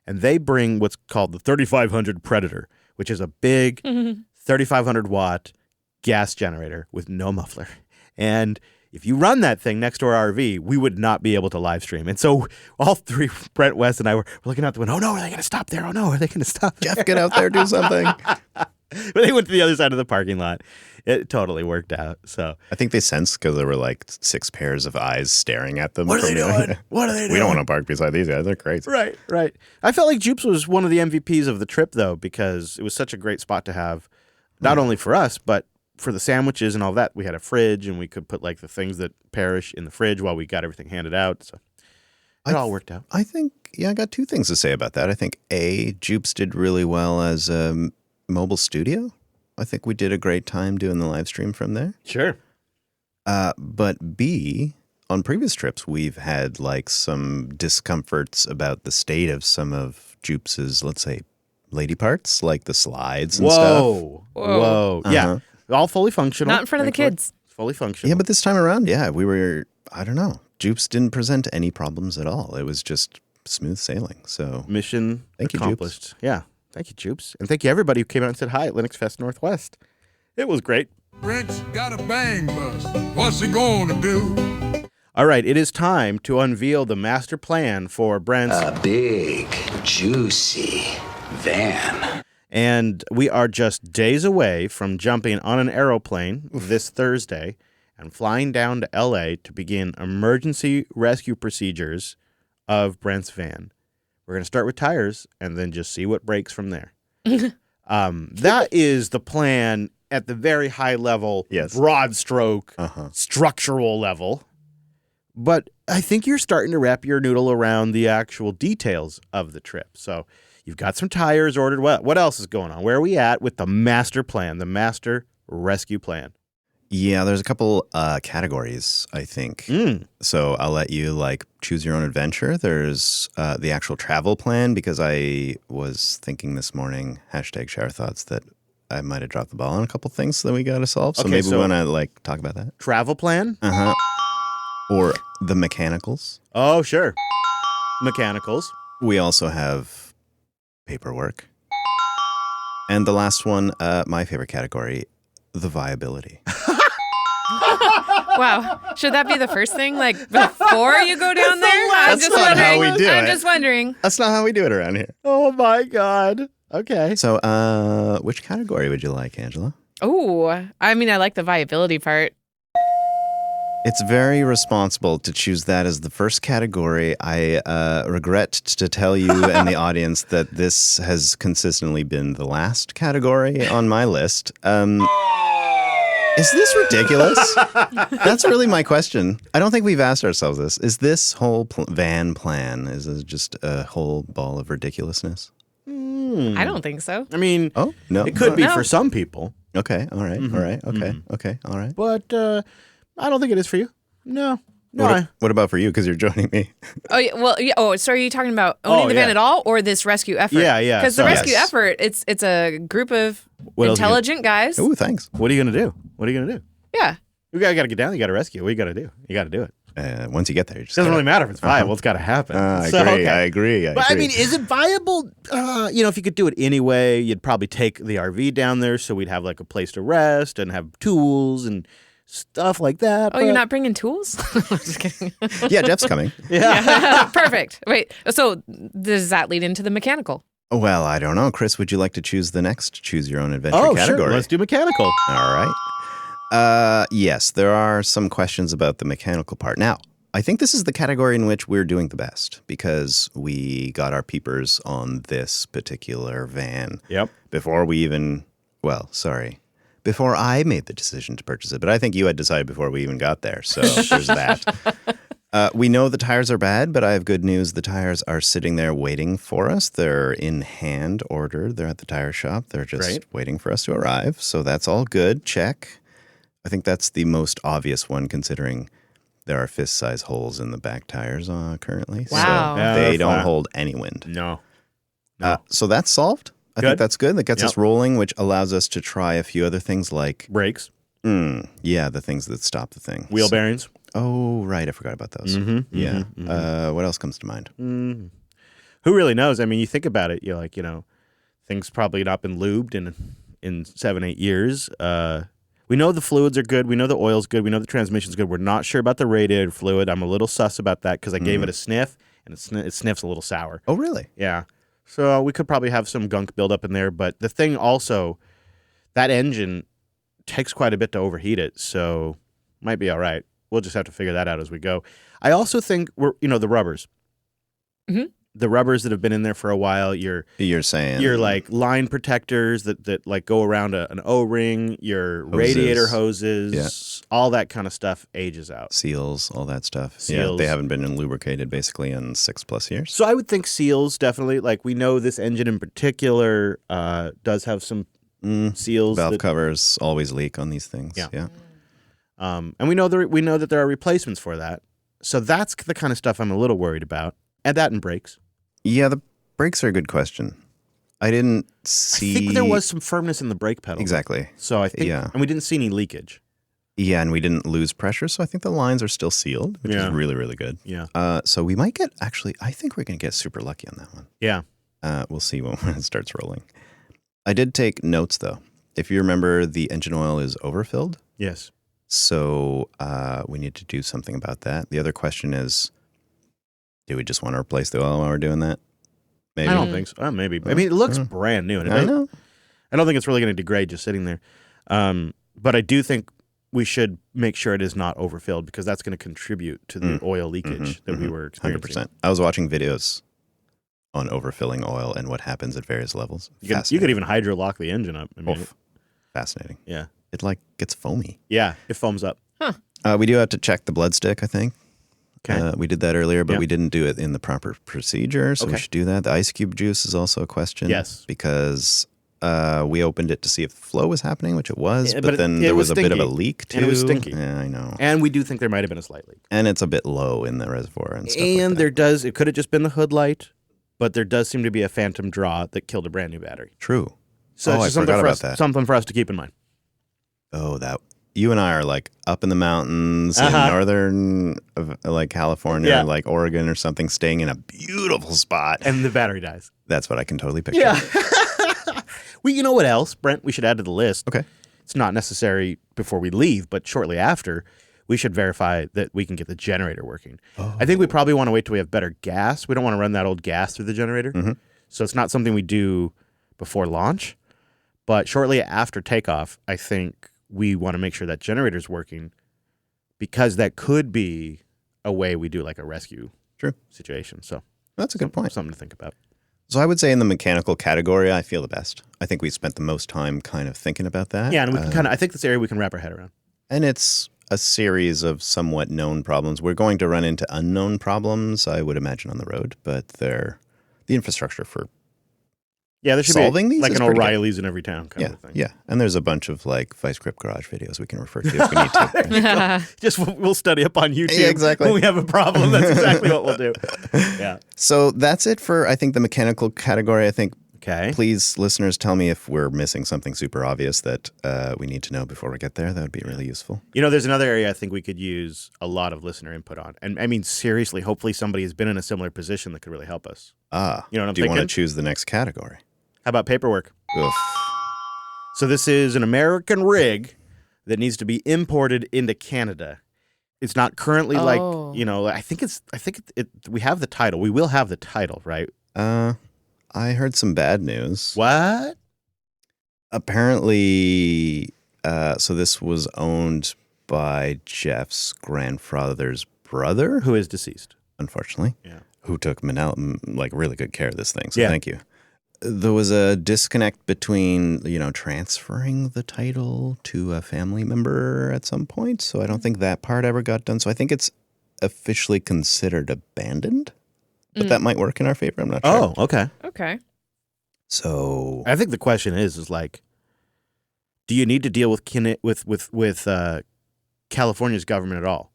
and they bring what's called the 3500 Predator, which is a big 3,500 watt gas generator with no muffler. And if you run that thing next to our RV, we would not be able to live stream. And so all three, Brent, West, and I were looking out the window. Oh, no, are they going to stop there? Oh, no, are they going to stop there? Jeff, get out there, do something. But they went to the other side of the parking lot. It totally worked out. So I think they sensed, because there were like 6 pairs of eyes staring at them. what are they doing? What are they doing? We don't want to park beside these guys. They're crazy. Right. I felt like Jupes was one of the MVPs of the trip, though, because it was such a great spot to have Not only for us, but for the sandwiches and all that. We had a fridge, and we could put like the things that perish in the fridge while we got everything handed out. So it all worked out. I think, I got two things to say about that. I think, A, Jupes did really well as a mobile studio. I think we did a great time doing the live stream from there. Sure. But B, on previous trips, we've had like some discomforts about the state of some of Jupes', let's say, lady parts, like the slides and stuff. Whoa. Yeah. All fully functional. Not in front of the kids. Fully functional. Yeah, but this time around, we were, I don't know. Jupes didn't present any problems at all. It was just smooth sailing. So mission thank accomplished. You, Jupes. Yeah. Thank you, Jupes. And thank you, everybody who came out and said hi at Linux Fest Northwest. It was great. Brent's got a bang bus. What's he going to do? All right, it is time to unveil the master plan for Brent's big, juicy van. And we are just days away from jumping on an aeroplane this Thursday and flying down to LA to begin emergency rescue procedures of Brent's van. We're going to start with tires and then just see what breaks from there. That is the plan at the very high level, broad stroke, structural level. But I think you're starting to wrap your noodle around the actual details of the trip. So you've got some tires ordered. What else is going on? Where are we at with the master plan, the master rescue plan? Yeah, there's a couple categories, I think. So I'll let you choose your own adventure. There's the actual travel plan, because I was thinking this morning, #shower thoughts, that I might have dropped the ball on a couple things that we got to solve. So maybe we want to talk about that. Travel plan? Or the mechanicals. Oh, sure. Mechanicals. We also have paperwork. And the last one, my favorite category, the viability. Wow. Should that be the first thing, before you go down there? That's not how we do it. I'm just wondering. That's not how we do it around here. Oh, my God. Okay. So, which category would you like, Angela? Oh, I mean, I like the viability part. It's very responsible to choose that as the first category. I regret to tell you and the audience that this has consistently been the last category on my list. Is this ridiculous? That's really my question. I don't think we've asked ourselves this. Is this whole van plan, is it just a whole ball of ridiculousness? I don't think so. I mean, no, it could be for some people. Okay, all right, all right, okay, all right. But I don't think it is for you. No. What about for you? Because you're joining me. Oh, yeah, well, yeah. Oh, so are you talking about owning the van at all, or this rescue effort? Yeah. Because the rescue effort, it's a group of intelligent guys. Ooh, thanks. What are you going to do? Yeah. You got to get down. You got to rescue. What you got to do? You got to do it. Once you get there, you just doesn't really matter if it's viable. It's got to happen. I agree. But I mean, is it viable? If you could do it anyway, you'd probably take the RV down there, so we'd have a place to rest and have tools and stuff like that. Oh, you're not bringing tools? I'm just kidding. Yeah, Jeff's coming. Yeah. Perfect. Wait, so does that lead into the mechanical? Well, I don't know. Chris, would you like to choose the next Choose Your Own Adventure category? Sure. Let's do mechanical. All right. Yes, there are some questions about the mechanical part. Now, I think this is the category in which we're doing the best, because we got our peepers on this particular van. Yep. Before I made the decision to purchase it, but I think you had decided before we even got there. So there's that. We know the tires are bad, but I have good news. The tires are sitting there waiting for us. They're in hand ordered. They're at the tire shop. They're just waiting for us to arrive. So that's all good. Check. I think that's the most obvious one, considering there are fist-size holes in the back tires currently. Wow. So they don't hold any wind. No. So that's solved. I think that's good. That gets us rolling, which allows us to try a few other things like brakes. Yeah, the things that stop the thing. Wheel bearings. Oh, right. I forgot about those. What else comes to mind? Who really knows? I mean, you think about it, you're things probably not been lubed in 7-8 years. We know the fluids are good. We know the oil's good. We know the transmission's good. We're not sure about the radiator fluid. I'm a little sus about that because I gave it a sniff, and it sniffs a little sour. Oh, really? Yeah. So we could probably have some gunk buildup in there. But the thing also, that engine takes quite a bit to overheat it, so might be all right. We'll just have to figure that out as we go. I also think the rubbers. the rubbers that have been in there for a while, your saying like line protectors that like go around an O-ring, your radiator hoses, all that kind of stuff ages out. seals, all that stuff. Seals. Yeah, they haven't been lubricated basically in 6+ years. So I would think seals definitely. Like we know this engine in particular does have some seals. Valve covers always leak on these things. Yeah. And we know that there are replacements for that. So that's the kind of stuff I'm a little worried about. And that and brakes. Yeah, the brakes are a good question. I didn't see. I think there was some firmness in the brake pedal. Exactly. So I think, and we didn't see any leakage. Yeah, and we didn't lose pressure, so I think the lines are still sealed, which is really, really good. Yeah. So we might get, actually, I think we're going to get super lucky on that one. Yeah. We'll see when it starts rolling. I did take notes, though. If you remember, the engine oil is overfilled. Yes. So we need to do something about that. The other question is, do we just want to replace the oil while we're doing that? Maybe. I don't think so. Maybe. I mean, it looks brand new. And I know. I don't think it's really going to degrade just sitting there. But I do think we should make sure it is not overfilled because that's going to contribute to the oil leakage that we were experiencing. 100%. I was watching videos on overfilling oil and what happens at various levels. You could even hydro lock the engine up. I mean, fascinating. Yeah. It like gets foamy. Yeah, it foams up. We do have to check the blood stick, I think. Okay. We did that earlier, but we didn't do it in the proper procedure, so we should do that. The ice cube juice is also a question. Yes. Because we opened it to see if flow was happening, which it was, Yeah, but then there was a bit of a leak, too. And it was stinky. Yeah, I know. And we do think there might have been a slight leak. And it's a bit low in the reservoir and stuff And like that. it could have just been the hood light, but there does seem to be a phantom draw that killed a brand new battery. True. So it's just I forgot about that. Something for us to keep in mind. Oh, you and I are like up in the mountains in northern, like California, like Oregon or something, staying in a beautiful spot. And the battery dies. That's what I can totally picture. Yeah. Well, you know what else, Brent, we should add to the list? Okay. It's not necessary before we leave, but shortly after, we should verify that we can get the generator working. I think we probably want to wait till we have better gas. We don't want to run that old gas through the generator. So it's not something we do before launch. But shortly after takeoff, I think we want to make sure that generator's working because that could be a way we do like a rescue situation. So that's a good point. Something to think about. So I would say in the mechanical category, I feel the best. I think we spent the most time kind of thinking about that. Yeah, and we can I think this area we can wrap our head around. And it's a series of somewhat known problems. We're going to run into unknown problems, I would imagine, on the road, but the infrastructure for there should solving be these like is an pretty good. O'Reilly's in every town kind of thing. Yeah, and there's a bunch of like Vice Grip Garage videos we can refer to if we need to. Just we'll study up on YouTube. Yeah, exactly. When we have a problem, that's exactly what we'll do. Yeah. So that's it for, I think, the mechanical category. I think, Okay. please, listeners, tell me if we're missing something super obvious that we need to know before we get there. That would be really useful. You know, there's another area I think we could use a lot of listener input on. And I mean, seriously, hopefully somebody has been in a similar position that could really help us. You know what I'm do you thinking? want to choose the next category? How about paperwork? Oof. So this is an American rig that needs to be imported into Canada. It's not currently like, I think we have the title. We will have the title, right? I heard some bad news. What? Apparently, so this was owned by Jeff's grandfather's brother, Who is deceased. unfortunately, who took really good care of this thing. So Yeah. thank you. There was a disconnect between, transferring the title to a family member at some point. So I don't think that part ever got done. So I think it's officially considered abandoned, but that might work in our favor. I'm not sure. Oh, okay. Okay. So I think the question is like, do you need to deal with California's government at all?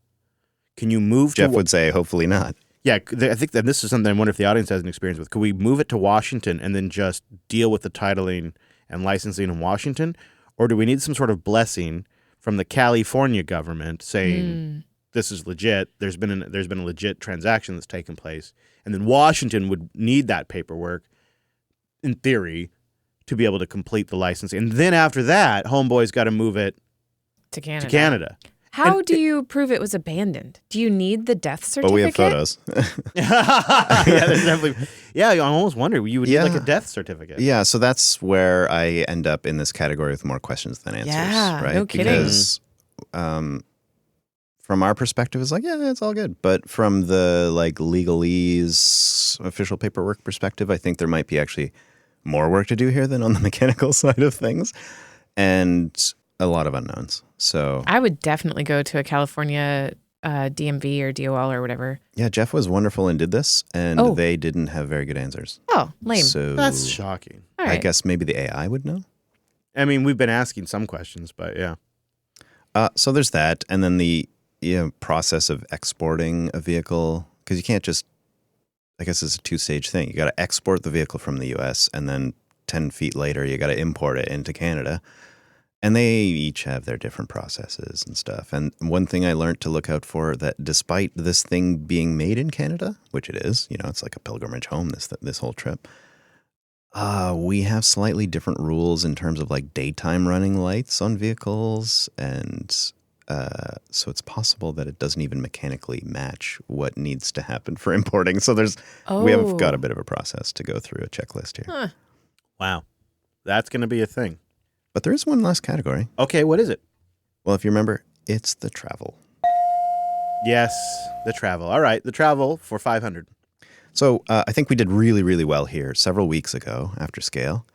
Can you move Jeff to would say, hopefully not. Yeah, I think that this is something I wonder if the audience has an experience with. Could we move it to Washington and then just deal with the titling and licensing in Washington? Or do we need some sort of blessing from the California government saying this is legit, there's been a legit transaction that's taken place, and then Washington would need that paperwork, in theory, to be able to complete the licensing. And then after that, Homeboy's got to move it To Canada. to Canada. How do you prove it was abandoned? Do you need the death certificate? But we have photos. Yeah, there's definitely. Yeah, I almost wonder you would need like a death certificate. Yeah, so that's where I end up in this category with more questions than answers. Yeah, right? no kidding. Because from our perspective, it's like, yeah, it's all good. But from the legalese U.S. official paperwork perspective, I think there might be actually more work to do here than on the mechanical side of things, and a lot of unknowns. So I would definitely go to a California DMV or DOL or whatever. yeah, Jeff was wonderful and did this, and they didn't have very good answers. Oh, lame. So That's shocking. All right. I guess maybe the AI would know. I mean, we've been asking some questions, but yeah. So there's that, and then the process of exporting a vehicle, because you can't just, I guess it's a two-stage thing. You got to export the vehicle from the U.S., and then 10 feet later, you got to import it into Canada. And they each have their different processes and stuff. And one thing I learned to look out for, that despite this thing being made in Canada, which it is, it's like a pilgrimage home, this whole trip, we have slightly different rules in terms of like daytime running lights on vehicles. And so it's possible that it doesn't even mechanically match what needs to happen for importing. So we have got a bit of a process to go through, a checklist here. Huh. Wow. That's going to be a thing. But there is one last category. Okay, what is it? Well, if you remember, it's the travel. Yes, the travel. All right, the travel for 500. So I think we did really, really well here several weeks ago after Scale.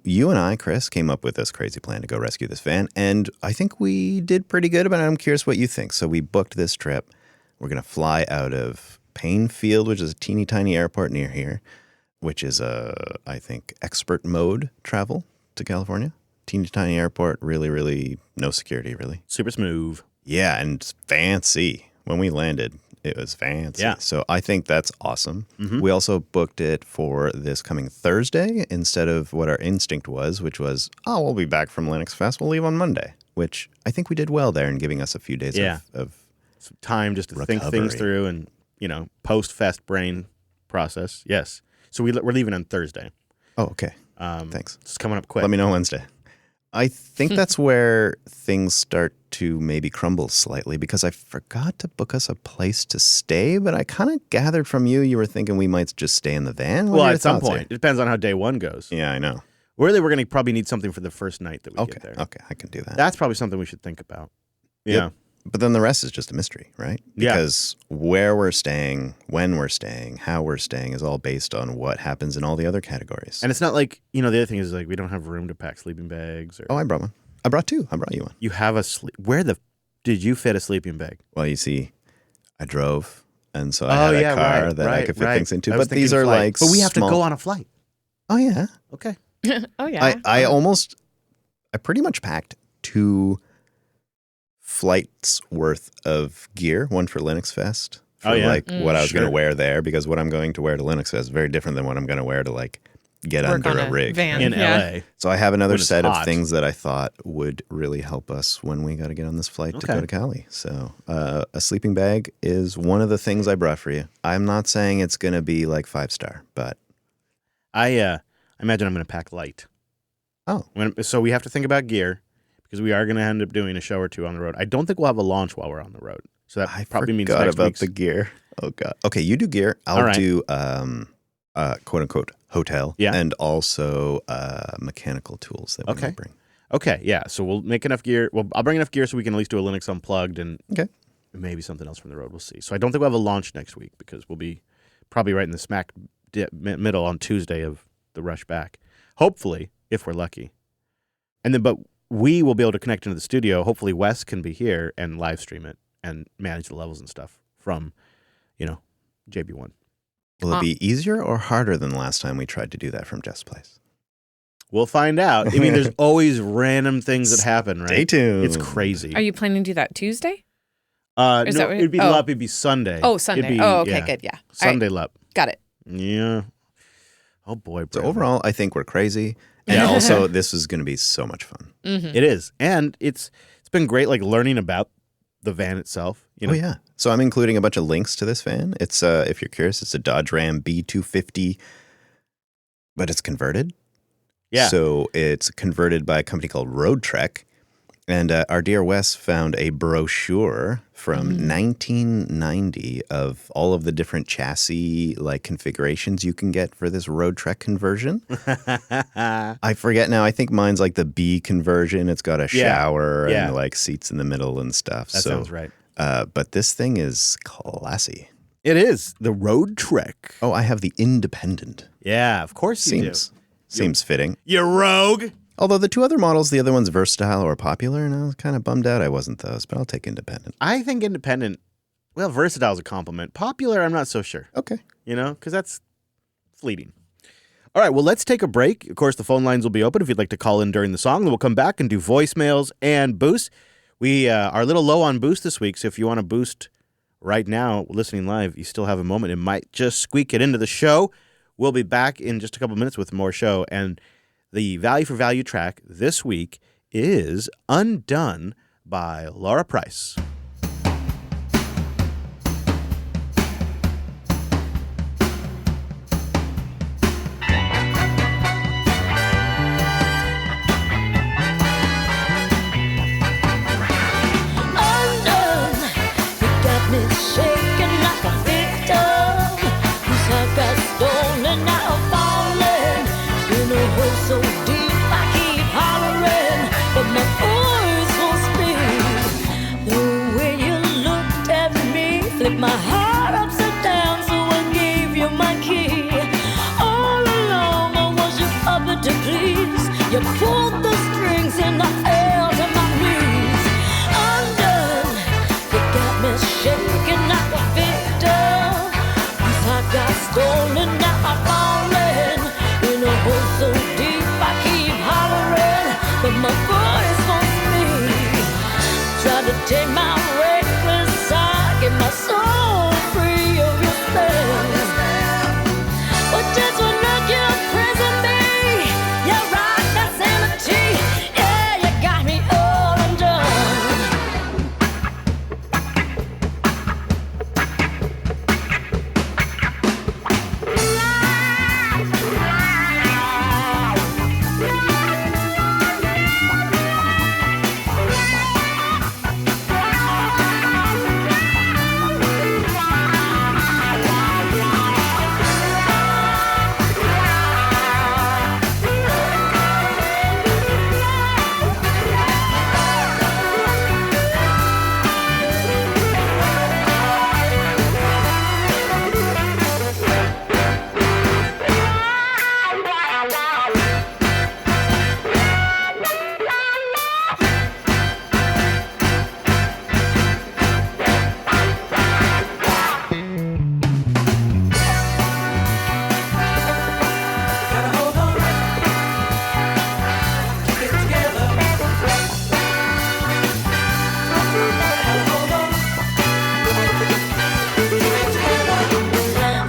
You and I, Chris, came up with this crazy plan to go rescue this van, and I think we did pretty good, but I'm curious what you think. So we booked this trip. We're going to fly out of Painfield, which is a teeny tiny airport near here, which is I think, expert mode travel to California. Teeny tiny airport, really, really no security, really. Super smooth. Yeah, and fancy. When we landed, it was fancy. Yeah. So I think that's awesome. Mm-hmm. We also booked it for this coming Thursday instead of what our instinct was, which was, we'll be back from Linux Fest. We'll leave on Monday, which I think we did well there in giving us a few days of some time just to think things through and, post-fest brain process. Yes. So we're leaving on Thursday. Oh, okay. Thanks. It's coming up quick. Let me know Wednesday. I think that's where things start to maybe crumble slightly, because I forgot to book us a place to stay, but I kind of gathered from you were thinking we might just stay in the van. Well, at some point. It depends on how day one goes. Yeah, I know. Really, we're going to probably need something for the first night that we get there. Okay, I can do that. That's probably something we should think about. Yeah. Yep. But then the rest is just a mystery, right? Because where we're staying, when we're staying, how we're staying is all based on what happens in all the other categories. And it's not like, the other thing is like we don't have room to pack sleeping bags. Or... Oh, I brought one. I brought two. I brought you one. You have a Where did you fit a sleeping bag? Well, you see, I drove, and so I had a car that I could fit things into. But these are flight. like But we have small... to go on a flight. Oh, yeah. Okay. Oh, yeah. I pretty much packed 2 flights worth of gear, one for Linux Fest, for what I was going to wear there, because what I'm going to wear to Linux Fest is very different than what I'm going to wear to get Work under on a rig van. In LA. So I have another set hot. of things that I thought would really help us when we got to get on this flight to go to Cali. So a sleeping bag is one of the things I brought for you. I'm not saying it's going to be like 5-star, but I imagine I'm going to pack light. Oh. So we have to think about gear, because we are going to end up doing a show or two on the road. I don't think we'll have a launch while we're on the road. So that probably means next about week's... the gear. Oh, God. Okay, you do gear. I'll do, quote-unquote, hotel. Yeah. And also mechanical tools that we might bring. Okay, yeah. So we'll make enough gear. Well, I'll bring enough gear so we can at least do a Linux Unplugged and maybe something else from the road. We'll see. So I don't think we'll have a launch next week, because we'll be probably right in the smack middle on Tuesday of the rush back. Hopefully, if we're lucky. And then, but we will be able to connect into the studio. Hopefully Wes can be here and live stream it and manage the levels and stuff from, JB1. Will it be easier or harder than last time we tried to do that from Jeff's place? We'll find out. I mean, there's always random things that happen, right? Stay tuned. It's crazy. Are you planning to do that Tuesday? No, Is that what it'd be LUP. It'd be Sunday. Oh, Sunday. Okay, good. Yeah. Sunday LUP. Got it. Yeah. Oh, boy. So overall, I think we're crazy. And also, this is going to be so much fun. Mm-hmm. It is. And it's been great, learning about the van itself. Oh, yeah. So I'm including a bunch of links to this van. It's, if you're curious, it's a Dodge Ram B250, but it's converted. Yeah. So it's converted by a company called Roadtrek. And our dear Wes found a brochure from 1990 of all of the different chassis configurations you can get for this Roadtrek conversion. I forget now. I think mine's the B conversion. It's got a shower and seats in the middle and stuff. That sounds right. But this thing is classy. It is the Roadtrek. Oh, I have the Independent. Yeah, of course you do. Seems fitting. You rogue. Although the two other models, the other one's versatile or popular, and I was kind of bummed out I wasn't those, but I'll take Independent. I think independent, well, versatile is a compliment. Popular, I'm not so sure. Okay. Because that's fleeting. All right, well, let's take a break. Of course, the phone lines will be open if you'd like to call in during the song. Then we'll come back and do voicemails and boosts. We are a little low on boost this week, so if you want to boost right now, listening live, you still have a moment. It might just squeak it into the show. We'll be back in just a couple minutes with more show. And the value for value track this week is Undone by Laura Price. My heart upside down, so I gave you my key. All along I was your puppet to please. You pulled the strings and I fell to my knees. Undone, you got me shaking like a victim. This heart got stolen, now I'm falling in a hole so deep I keep hollering, but my voice won't speak. Tried to take my reckless side, get my soul free of your spell. But just when look you prison me, you're right, that's sanity. Yeah, you got me all undone.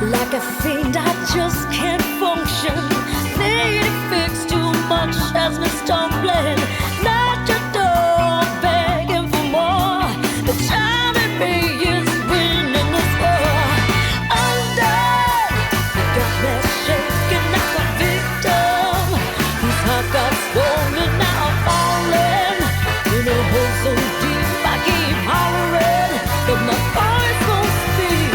Like a fiend, I just can't function. Need a fix, too much has me stumbling. Not your door, begging for more. The time in me is winning this war. Undone, you got me shaking like a victim. This heart got stolen, now I'm falling in a hole so deep I keep hollering, but my voice won't speak.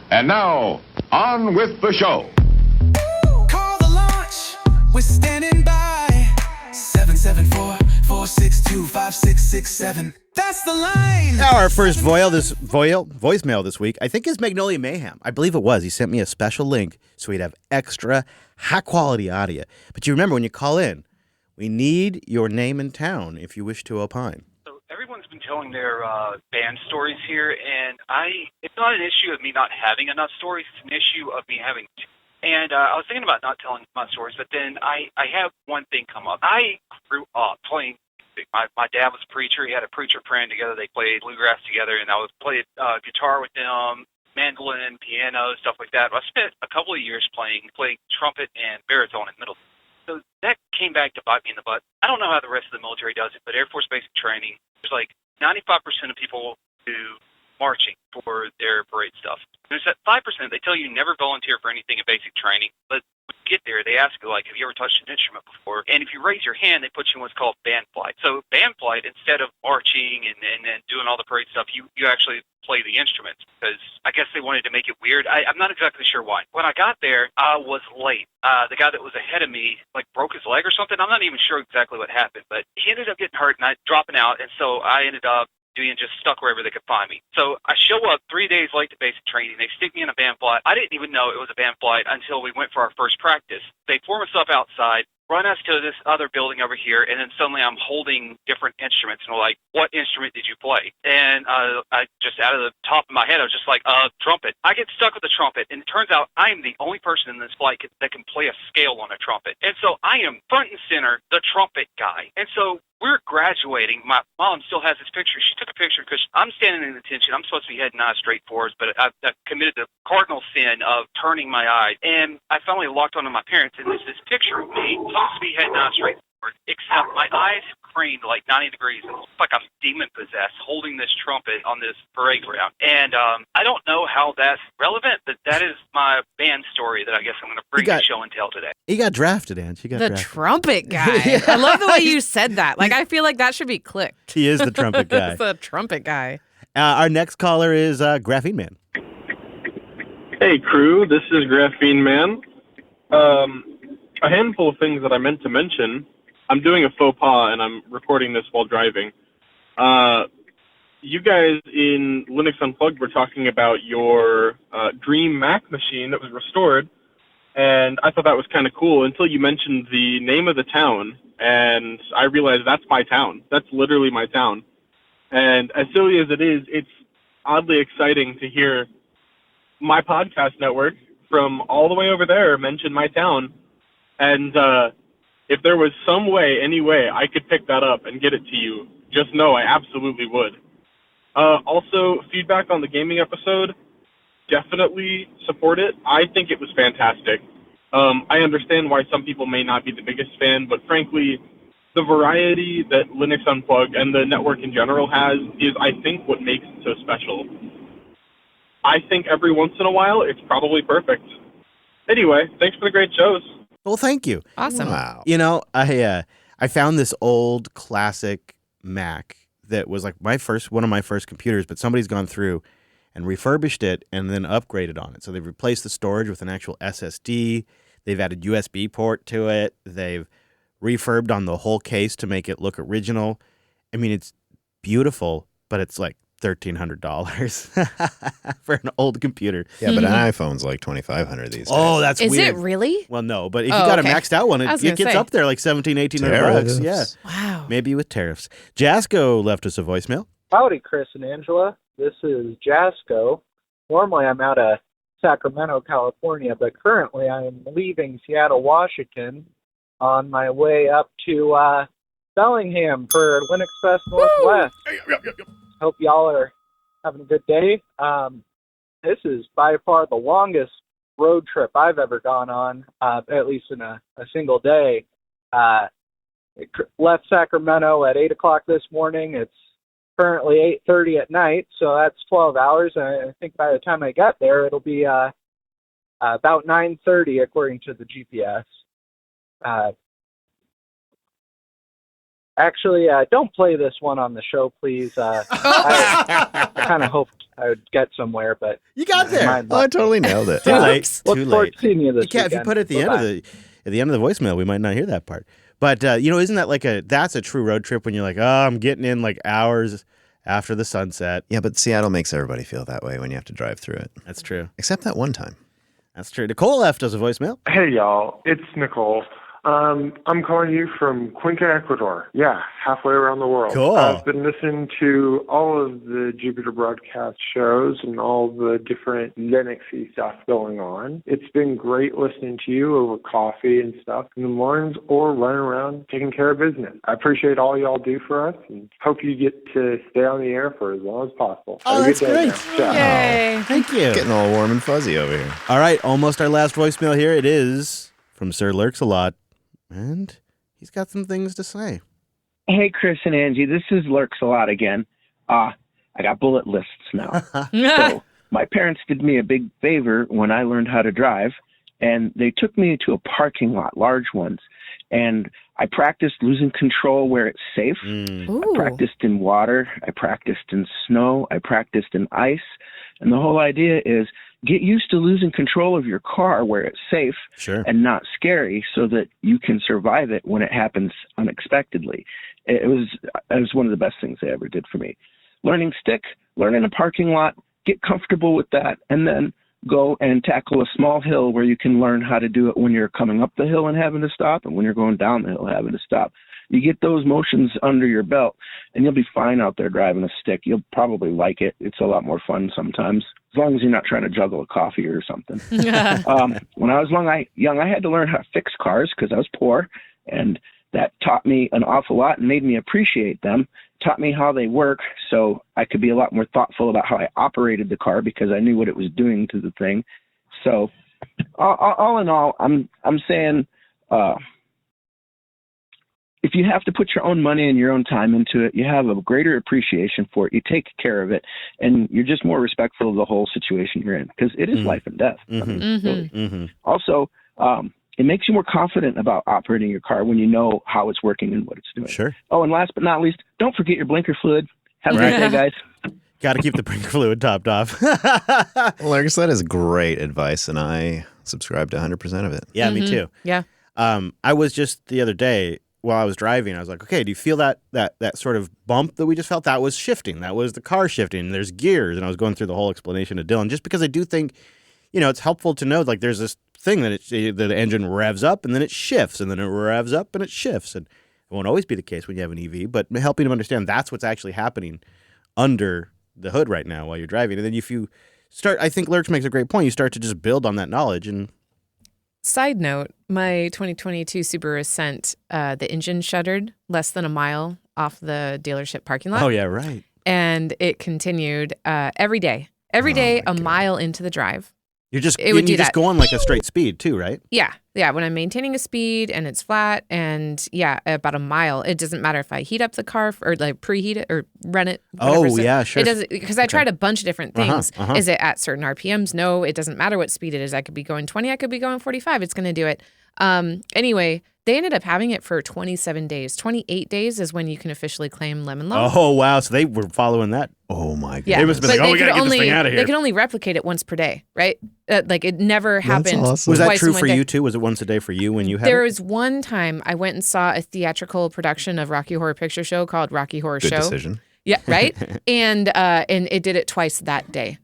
And now, on with the show. Call the launch. We're standing by. 774-462-5667. That's the line. Now our first voicemail this week, I think, is Magnolia Mayhem. I believe it was. He sent me a special link so we'd have extra high-quality audio. But you remember, when you call in, we need your name and town if you wish to opine. So everyone's been telling their band stories here, and it's not an issue of me not having enough stories. It's an issue of me having two. And I was thinking about not telling my stories, but then I have one thing come up. I grew up playing music. My dad was a preacher. He had a preacher friend together. They played bluegrass together, and I played guitar with them, mandolin, piano, stuff like that. I spent a couple of years playing trumpet and baritone in middle school. So that came back to bite me in the butt. I don't know how the rest of the military does it, but Air Force Basic Training, there's like 95% of people who marching for their parade stuff. There's that 5%. They tell you never volunteer for anything in basic training, but when you get there, they ask you, like, have you ever touched an instrument before? And if you raise your hand, they put you in what's called band flight. So band flight, instead of marching and doing all the parade stuff, you actually play the instruments, because I guess they wanted to make it weird. I'm not exactly sure why. When I got there, I was late. The guy that was ahead of me, like, broke his leg or something. I'm not even sure exactly what happened, but he ended up getting hurt and I dropping out, and so I ended up being just stuck wherever they could find me. So I show up 3 days late to basic training. They stick me in a band flight. I didn't even know it was a band flight until we went for our first practice. They form us up outside, run us to this other building over here, and then suddenly I'm holding different instruments, and they're like, what instrument did you play? And I just, out of the top of my head, I was just like, trumpet. I get stuck with the trumpet, and it turns out I am the only person in this flight that can play a scale on a trumpet. And so I am front and center, the trumpet guy. And so we're graduating. My mom still has this picture. She took a picture because I'm standing in attention. I'm supposed to be heading eyes straight forwards, but I've committed the cardinal sin of turning my eyes. And I finally locked onto my parents, and there's this picture of me supposed to be heading eyes straight forward, except my eyes have craned like 90 degrees. It looks like I'm demon-possessed holding this trumpet on this parade ground. And I don't know how that's relevant, but that is my band story that I guess I'm going to bring to show and tell today. He got drafted, Ange. He got The drafted. trumpet guy. I love the way you said that. Like, I feel like that should be clicked. He is the trumpet guy. It's the trumpet guy. Our next caller is Graphene Man. Hey, crew. This is Graphene Man. A handful of things that I meant to mention. I'm doing a faux pas, and I'm recording this while driving. You guys in Linux Unplugged were talking about your Dream Mac machine that was restored, and I thought that was kind of cool until you mentioned the name of the town, and I realized that's my town. That's literally my town. And as silly as it is, it's oddly exciting to hear my podcast network from all the way over there mention my town. And if there was some way, any way, I could pick that up and get it to you, just know I absolutely would. Also, feedback on the gaming episode, definitely support it. I think it was fantastic. I understand why some people may not be the biggest fan, but frankly, the variety that Linux Unplugged and the network in general has is, I think, what makes it so special. I think every once in a while, it's probably perfect. Anyway, thanks for the great shows. Well, thank you. Awesome. Wow. You know, I found this old classic Mac that was like one of my first computers, but somebody's gone through and refurbished it and then upgraded on it. So they've replaced the storage with an actual SSD. They've added USB port to it. They've refurbed on the whole case to make it look original. I mean, it's beautiful, but it's like $1,300 for an old computer. Yeah, but an iPhone's like $2,500 these days. Oh, that's Is weird. it really? Well, no, but if you got okay. a maxed out one, I it was gonna gets say. up there like $1,700-$1,800. Yeah. Wow. Maybe with tariffs. Jasco left us a voicemail. Howdy, Chris and Angela. This is Jasco. Normally I'm out of Sacramento, California, but currently I am leaving Seattle, Washington on my way up to Bellingham for Linux Fest Northwest. Hope y'all are having a good day. This is by far the longest road trip I've ever gone on, at least in a single day. Left Sacramento at 8 o'clock this morning. It's currently 8:30 at night, so that's 12 hours. And I think by the time I get there, it'll be about 9:30 according to the GPS. Actually, don't play this one on the show, please. I kind of hoped I would get somewhere, but you got there. I totally nailed it. Too late. Look Too forward late. to seeing you this If you weekend. put it at the end of the voicemail, we might not hear that part. But isn't that that's a true road trip when you're like, oh, I'm getting in like hours after the sunset. Yeah, but Seattle makes everybody feel that way when you have to drive through it. That's true. Except that one time. That's true. Nicole left us a voicemail. Hey, y'all. It's Nicole. I'm calling you from Cuenca, Ecuador. Yeah, halfway around the world. Cool. I've been listening to all of the Jupiter broadcast shows and all the different Linux-y stuff going on. It's been great listening to you over coffee and stuff in the mornings or running around taking care of business. I appreciate all y'all do for us and hope you get to stay on the air for as long as possible. Oh, Have a that's good day great. now. Ciao. Yay. Thank you. Getting all warm and fuzzy over here. All right, almost our last voicemail here. It is from Sir Lurks a Lot, and he's got some things to say. Hey, Chris and Angie, this is Lurks a Lot again. I got bullet lists now. So my parents did me a big favor when I learned how to drive, and they took me to a parking lot, large ones, and I practiced losing control where it's safe. I practiced in water. I practiced in snow. I practiced in ice. And the whole idea is get used to losing control of your car where it's safe and not scary so that you can survive it when it happens unexpectedly. It was one of the best things they ever did for me. Learning stick, learn in a parking lot, get comfortable with that, and then go and tackle a small hill where you can learn how to do it when you're coming up the hill and having to stop, and when you're going down the hill having to stop. You get those motions under your belt, and you'll be fine out there driving a stick. You'll probably like it. It's a lot more fun sometimes, as long as you're not trying to juggle a coffee or something. When I was young, I had to learn how to fix cars because I was poor, and that taught me an awful lot and made me appreciate them, taught me how they work so I could be a lot more thoughtful about how I operated the car because I knew what it was doing to the thing. So all in all, I'm saying if you have to put your own money and your own time into it, you have a greater appreciation for it. You take care of it, and you're just more respectful of the whole situation you're in because it is life and death. I mean, really. Also, it makes you more confident about operating your car when you know how it's working and what it's doing. Sure. Oh, and last but not least, don't forget your blinker fluid. Have a great day, guys. Got to keep the blinker fluid topped off. Largus, that is great advice, and I subscribe to 100% of it. Yeah, me too. Yeah. I was just the other day while I was driving, I was like, okay, do you feel that sort of bump that we just felt? That was shifting. That was the car shifting. There's gears. And I was going through the whole explanation to Dylan just because I do think, it's helpful to know like there's this thing that the engine revs up and then it shifts and then it revs up and it shifts. And it won't always be the case when you have an EV, but helping them understand that's what's actually happening under the hood right now while you're driving. And then if you start, I think Lurch makes a great point, you start to just build on that knowledge. And side note, my 2022 Subaru Ascent, the engine shuddered less than a mile off the dealership parking lot. Oh, yeah, right. And it continued every day. Every day, a mile into the drive. You're just go on like a straight speed too, right? Yeah. When I'm maintaining a speed and it's flat and about a mile, it doesn't matter if I heat up the car or like preheat it or run it. Yeah, sure. It doesn't because I tried a bunch of different things. Is it at certain RPMs? No, it doesn't matter what speed it is. I could be going 20. I could be going 45. It's going to do it. Anyway, they ended up having it for 27 days. 28 days is when you can officially claim lemon law. Oh, wow. So they were following that. Oh, my God. Yeah. They must have been like, we got to get this thing out of here. They could only replicate it once per day, right? Like it never happened. Awesome. Was that true for you too? Was it once a day for you when you had There it? was one time I went and saw a theatrical production of Rocky Horror Picture Show called Rocky Horror Good Show. decision. Yeah, right? and it did it twice that day.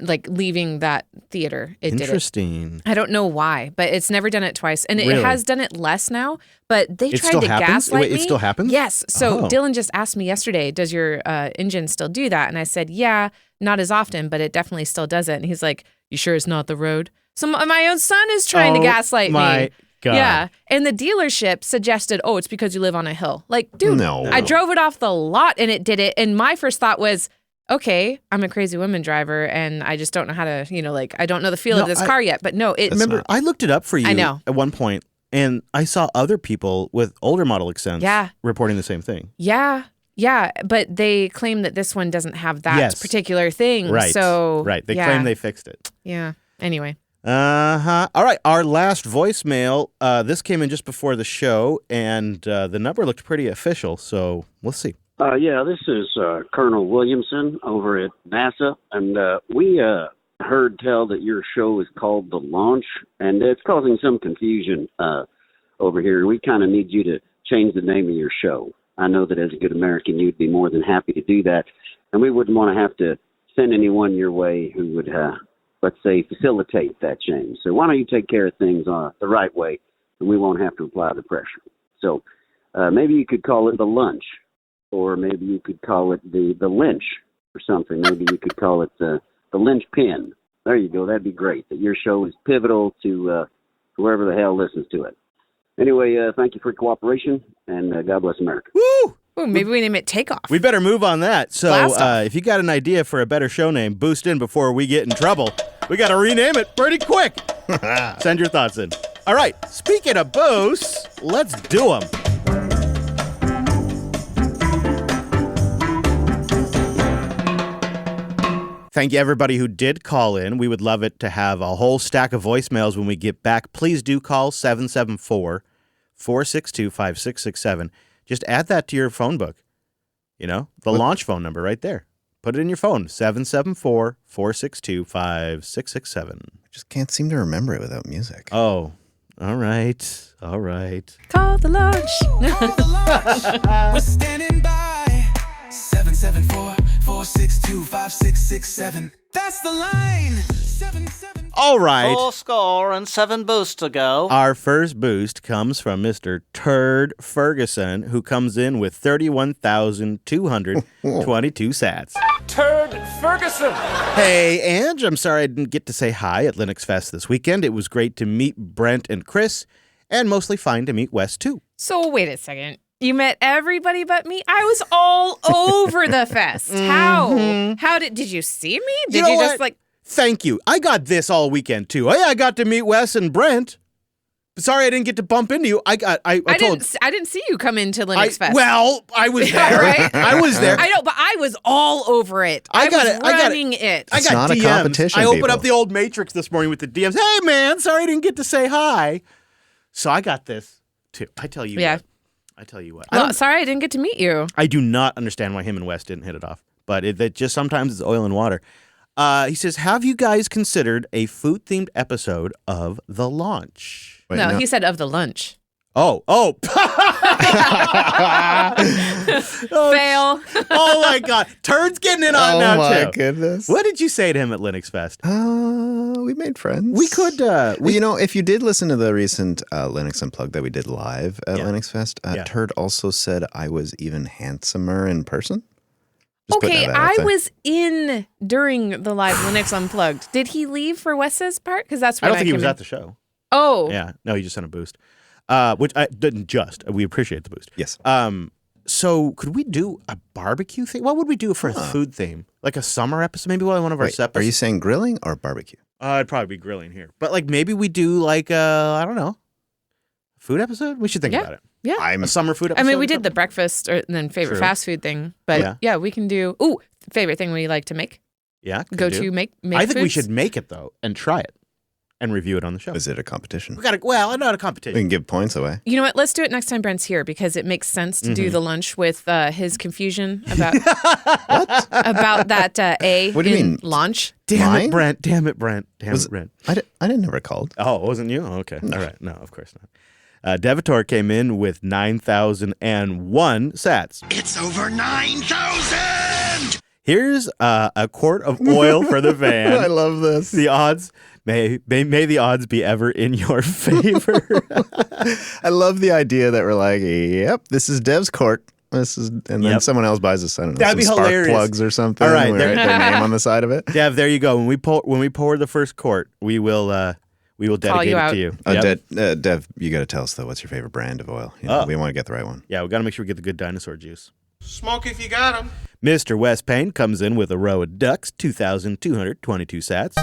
Like leaving that theater, it did it. Interesting. I don't know why, but it's never done it twice. And it has done it less now, but they It tried still to happens? gaslight Wait, me. it still happens? Yes. So Oh. Dylan just asked me yesterday, does your engine still do that? And I said, yeah, not as often, but it definitely still does it. And he's like, you sure it's not the road? So my own son is trying to gaslight my me. God. Yeah. And the dealership suggested, it's because you live on a hill. Like, dude, No. I drove it off the lot and it did it. And my first thought was, okay, I'm a crazy woman driver and I just don't know how to, I don't know the feel of this car yet. But no, Remember, I looked it up for you I know. at one point, and I saw other people with older model Accents Yeah. reporting the same thing. Yeah. Yeah. But they claim that this one doesn't have that particular thing. Right. So, right. They yeah. claim they fixed it. Yeah. Anyway. All right. Our last voicemail, this came in just before the show, and the number looked pretty official, so we'll see. This is Colonel Williamson over at NASA, and we heard tell that your show is called The Launch, and it's causing some confusion over here. We kind of need you to change the name of your show. I know that as a good American, you'd be more than happy to do that, and we wouldn't want to have to send anyone your way who would, let's say, facilitate that change. So why don't you take care of things the right way, and we won't have to apply the pressure. So maybe you could call it The Lunch. Or maybe you could call it the lynch or something. Maybe you could call it the lynch pin. There you go. That'd be great. That your show is pivotal to whoever the hell listens to it. Anyway, thank you for your cooperation, and God bless America. Woo! Ooh, maybe we name it Takeoff. We better move on that. So Blast off. if you got an idea for a better show name, boost in before we get in trouble. We got to rename it pretty quick. Send your thoughts in. All right. Speaking of boosts, let's do them. Thank you, everybody who did call in. We would love it to have a whole stack of voicemails when we get back. Please do call 774-462-5667. Just add that to your phone book. The launch phone number right there. Put it in your phone, 774-462-5667. I just can't seem to remember it without music. Oh, all right. Call the launch. Call the launch. We're standing by. 774-462-5667. That's the line. 77. All right. 4 score and 7 boosts to go. Our first boost comes from Mr. Turd Ferguson, who comes in with 31,222 sats. Turd Ferguson. Hey, Ange, I'm sorry I didn't get to say hi at Linux Fest this weekend. It was great to meet Brent and Chris, and mostly fine to meet Wes, too. So wait a second. You met everybody but me? I was all over the fest. How? How did you see me? Did you just like... Thank you. I got this all weekend, too. I got to meet Wes and Brent. Sorry I didn't get to bump into you. I didn't see you come into Linux Fest. Well, I was there. Right? I was there. I know, but I was all over it. I was running it. I got not DMs. a competition, I opened people. up the old Matrix this morning with the DMs. Hey, man, sorry I didn't get to say hi. So I got this, too. I tell you what. Well, sorry I didn't get to meet you. I do not understand why him and Wes didn't hit it off. But it just sometimes it's oil and water. He says, have you guys considered a food-themed episode of The Launch? Wait, no, he said of the lunch. Oh. Fail. Oh, my God. Turd's getting in on it now, too. Oh, my goodness. What did you say to him at Linux Fest? We made friends. We could... if you did listen to the recent Linux Unplugged that we did live at Linux Fest, Turd also said I was even handsomer in person. Okay, I was in during the live Linux Unplugged. Did he leave for Wes's part? Because that's when I don't think he was at the show. Oh. Yeah. No, he just sent a boost. Which I didn't just. We appreciate the boost. Yes. So could we do a barbecue thing? What would we do for a food theme? Like a summer episode? Maybe one of our episodes? Are you saying grilling or barbecue? I'd probably be grilling here. But like maybe we do like I don't know, food episode? We should think about it. Yeah. A summer food episode? I mean, we did the breakfast and then favorite fast food thing. But yeah, we can do, favorite thing we like to make. Yeah. To make I think we foods. should make it, though, and try it and review it on the show. Is it a competition? Not a competition. We can give points away. You know what? Let's do it next time Brent's here because it makes sense to do the lunch with his confusion about about that A What do you mean? launch. Damn it, Brent. I didn't never called. Oh, it wasn't you? Oh, okay. No. All right. No, of course not. Devitor came in with 9,001 sats. It's over 9,000! Here's a quart of oil for the van. I love this. The odds, may the odds be ever in your favor. I love the idea that we're like, yep, this is Dev's quart. And then someone else buys us, I don't know, That'd be some spark hilarious. plugs or something. All right, we write their name on the side of it. Dev, there you go. When we pour the first quart, we will dedicate it to you. Dev, you got to tell us though, what's your favorite brand of oil? We want to get the right one. Yeah, we got to make sure we get the good dinosaur juice. Smoke if you got 'em. Mr. Wes Payne comes in with a row of ducks, 2,222 sats.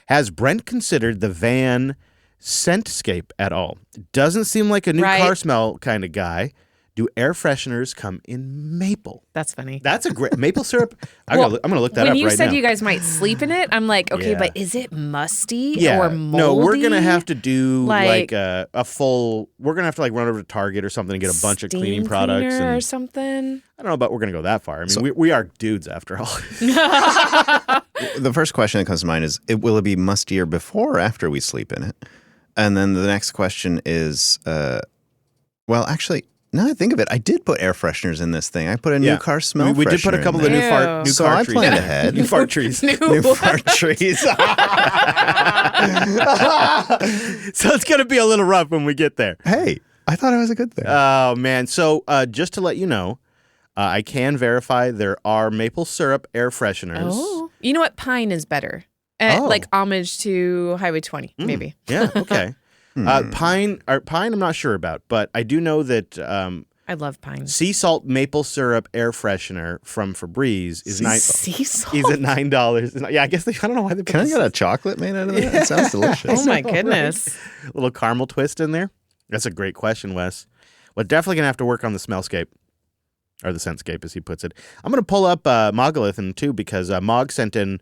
Has Brent considered the van scentscape at all? Doesn't seem like a new car smell kind of guy. Do air fresheners come in maple? That's funny. That's a great maple syrup. I'm gonna look that up right now. When you said you guys might sleep in it, I'm like, okay, but is it musty or moldy? No, we're gonna have to do like a full. We're gonna have to like run over to Target or something and get a bunch of cleaning products or something. I don't know, but we're gonna go that far. I mean, we are dudes after all. The first question that comes to mind is: will it be mustier before or after we sleep in it? And then the next question is, well, actually. Now I think of it, I did put air fresheners in this thing. I put a new car smell We did put a couple of new car so I trees. planned ahead. New fart trees. New fart trees. So it's going to be a little rough when we get there. Hey, I thought it was a good thing. Oh, man. So just to let you know, I can verify there are maple syrup air fresheners. Oh. You know what? Pine is better. Like homage to Highway 20, maybe. Yeah, okay. Pine, I'm not sure about, but I do know that I love pine. Sea salt maple syrup air freshener from Febreze is sea salt. Is at $9. Yeah, I guess I don't know why they. Can I get a chocolate made out of that? It sounds delicious. Oh my goodness! A little caramel twist in there. That's a great question, Wes. We're definitely gonna have to work on the smellscape. or the Scentscape, as he puts it. I'm going to pull up Mogalithan, too, because Mog sent in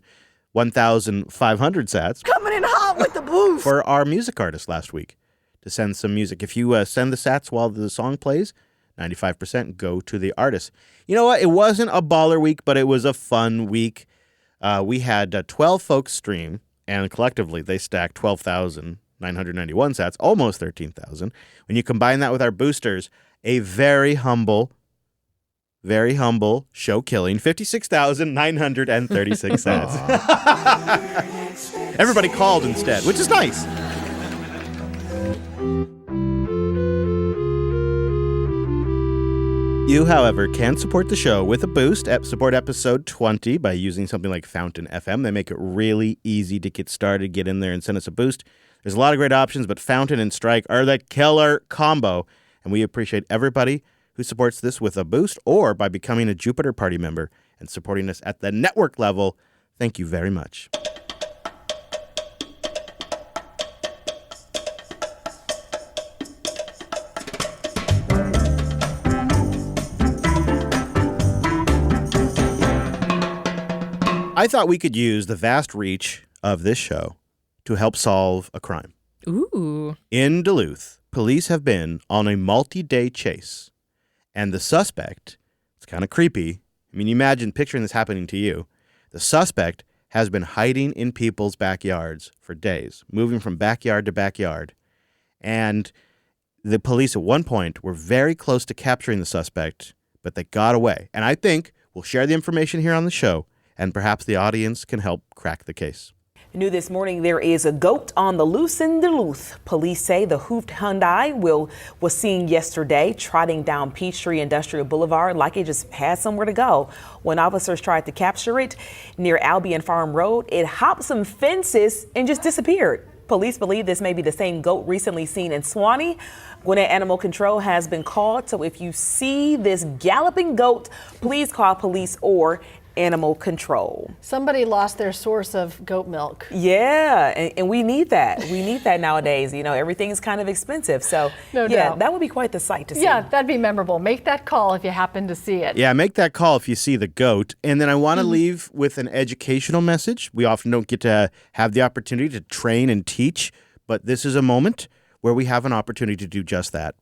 1,500 sats. Coming in hot with the boost. For our music artist last week to send some music. If you send the sats while the song plays, 95% go to the artist. You know what? It wasn't a baller week, but it was a fun week. We had 12 folks stream, and collectively they stacked 12,991 sats, almost 13,000. When you combine that with our boosters, a very humble show killing 56,936 sats. Everybody called instead, which is nice. You, however, can support the show with a boost. Support episode 20 by using something like Fountain FM. They make it really easy to get started, get in there and send us a boost. There's a lot of great options, but Fountain and Strike are the killer combo. And we appreciate everybody who supports this with a boost or by becoming a Jupiter Party member and supporting us at the network level. Thank you very much. I thought we could use the vast reach of this show to help solve a crime. Ooh. In Duluth, police have been on a multi-day chase, and the suspect, it's kind of creepy. I mean, imagine picturing this happening to you. The suspect has been hiding in people's backyards for days, moving from backyard to backyard. And the police at one point were very close to capturing the suspect, but they got away. And I think we'll share the information here on the show, and perhaps the audience can help crack the case. New this morning, there is a goat on the loose in Duluth. Police say the hoofed Hyundai was seen yesterday trotting down Peachtree Industrial Boulevard like it just had somewhere to go. When officers tried to capture it near Albion Farm Road, it hopped some fences and just disappeared. Police believe this may be the same goat recently seen in Suwanee. Gwinnett Animal Control has been called, so if you see this galloping goat, please call police or Animal Control. Somebody lost their source of goat milk. Yeah, and we need that. We need that nowadays. You know, everything's kind of expensive. So, No yeah, doubt. that would be quite the sight to see. Yeah, that'd be memorable. Make that call if you happen to see it. Yeah, make that call if you see the goat. And then I want to leave with an educational message. We often don't get to have the opportunity to train and teach, but this is a moment where we have an opportunity to do just that.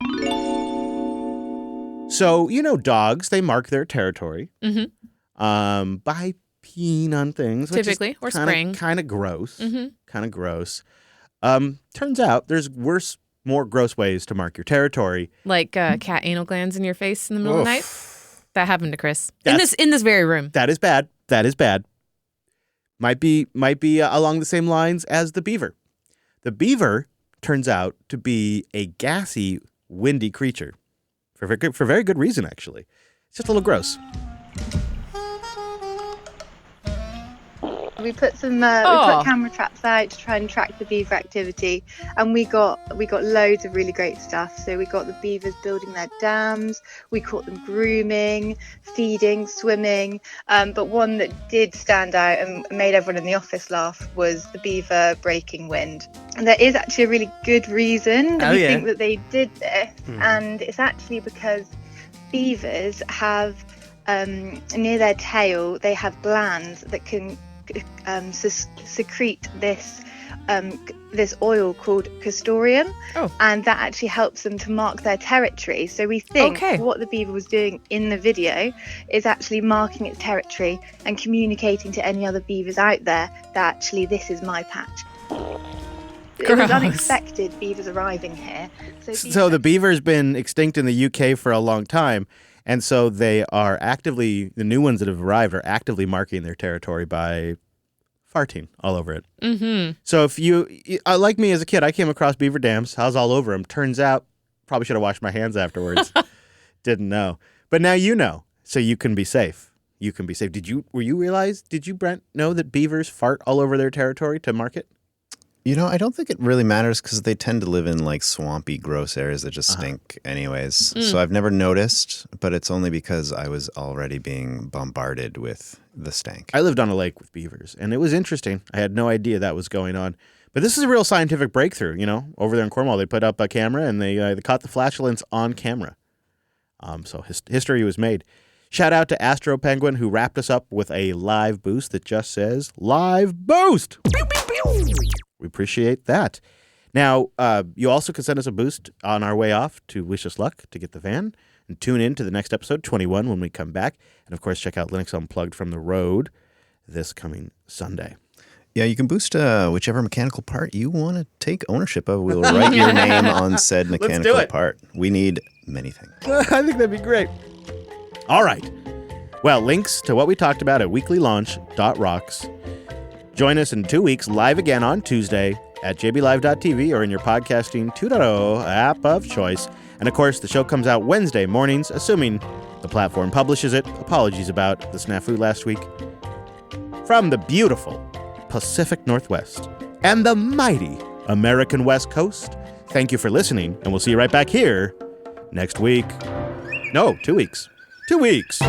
So, you know, dogs, they mark their territory. Mm-hmm. By peeing on things. Which Typically, is or spraying. Kind of gross. Mm-hmm. Kind of gross. Turns out there's more gross ways to mark your territory. Like cat anal glands in your face in the middle of the night. That happened to Chris. In this very room. That is bad. That is bad. Might be along the same lines as the beaver. The beaver turns out to be a gassy, windy creature. For very good reason, actually. It's just a little gross. We put some we put camera traps out to try and track the beaver activity, and we got loads of really great stuff. So we got the beavers building their dams, we caught them grooming, feeding, swimming, but one that did stand out and made everyone in the office laugh was the beaver breaking wind. And there is actually a really good reason that we think that they did this, and it's actually because beavers have near their tail they have glands that can secrete this oil called castoreum, and that actually helps them to mark their territory. So we think what the beaver was doing in the video is actually marking its territory and communicating to any other beavers out there that actually this is my patch. It was unexpected, beavers arriving here. So the beaver's been extinct in the UK for a long time, and so they are the new ones that have arrived are actively marking their territory by farting all over it. Mm-hmm. So if you, like me as a kid, I came across beaver dams. I was all over them. Turns out, probably should have washed my hands afterwards. Didn't know. But now you know, so you can be safe. You can be safe. Did you, Brent, know that beavers fart all over their territory to mark it? You know, I don't think it really matters because they tend to live in like swampy, gross areas that just stink anyways. So I've never noticed, but it's only because I was already being bombarded with the stank. I lived on a lake with beavers, and it was interesting. I had no idea that was going on. But this is a real scientific breakthrough, you know. Over there in Cornwall, they put up a camera, and they caught the flatulence on camera. So history was made. Shout out to Astro Penguin, who wrapped us up with a live boost that just says, Live Boost! Pew, pew, pew. We appreciate that. Now, you also can send us a boost on our way off to wish us luck to get the van. And tune in to the next episode, 21, when we come back. And, of course, check out Linux Unplugged from the road this coming Sunday. Yeah, you can boost whichever mechanical part you want to take ownership of. We'll write your name on said mechanical part. We need many things. I think that'd be great. All right. Well, links to what we talked about at weeklylaunch.rocks. Join us in 2 weeks live again on Tuesday at jblive.tv or in your podcasting 2.0 app of choice. And, of course, the show comes out Wednesday mornings, assuming the platform publishes it. Apologies about the snafu last week. From the beautiful Pacific Northwest and the mighty American West Coast, thank you for listening, and we'll see you right back here next week. No, 2 weeks. 2 weeks.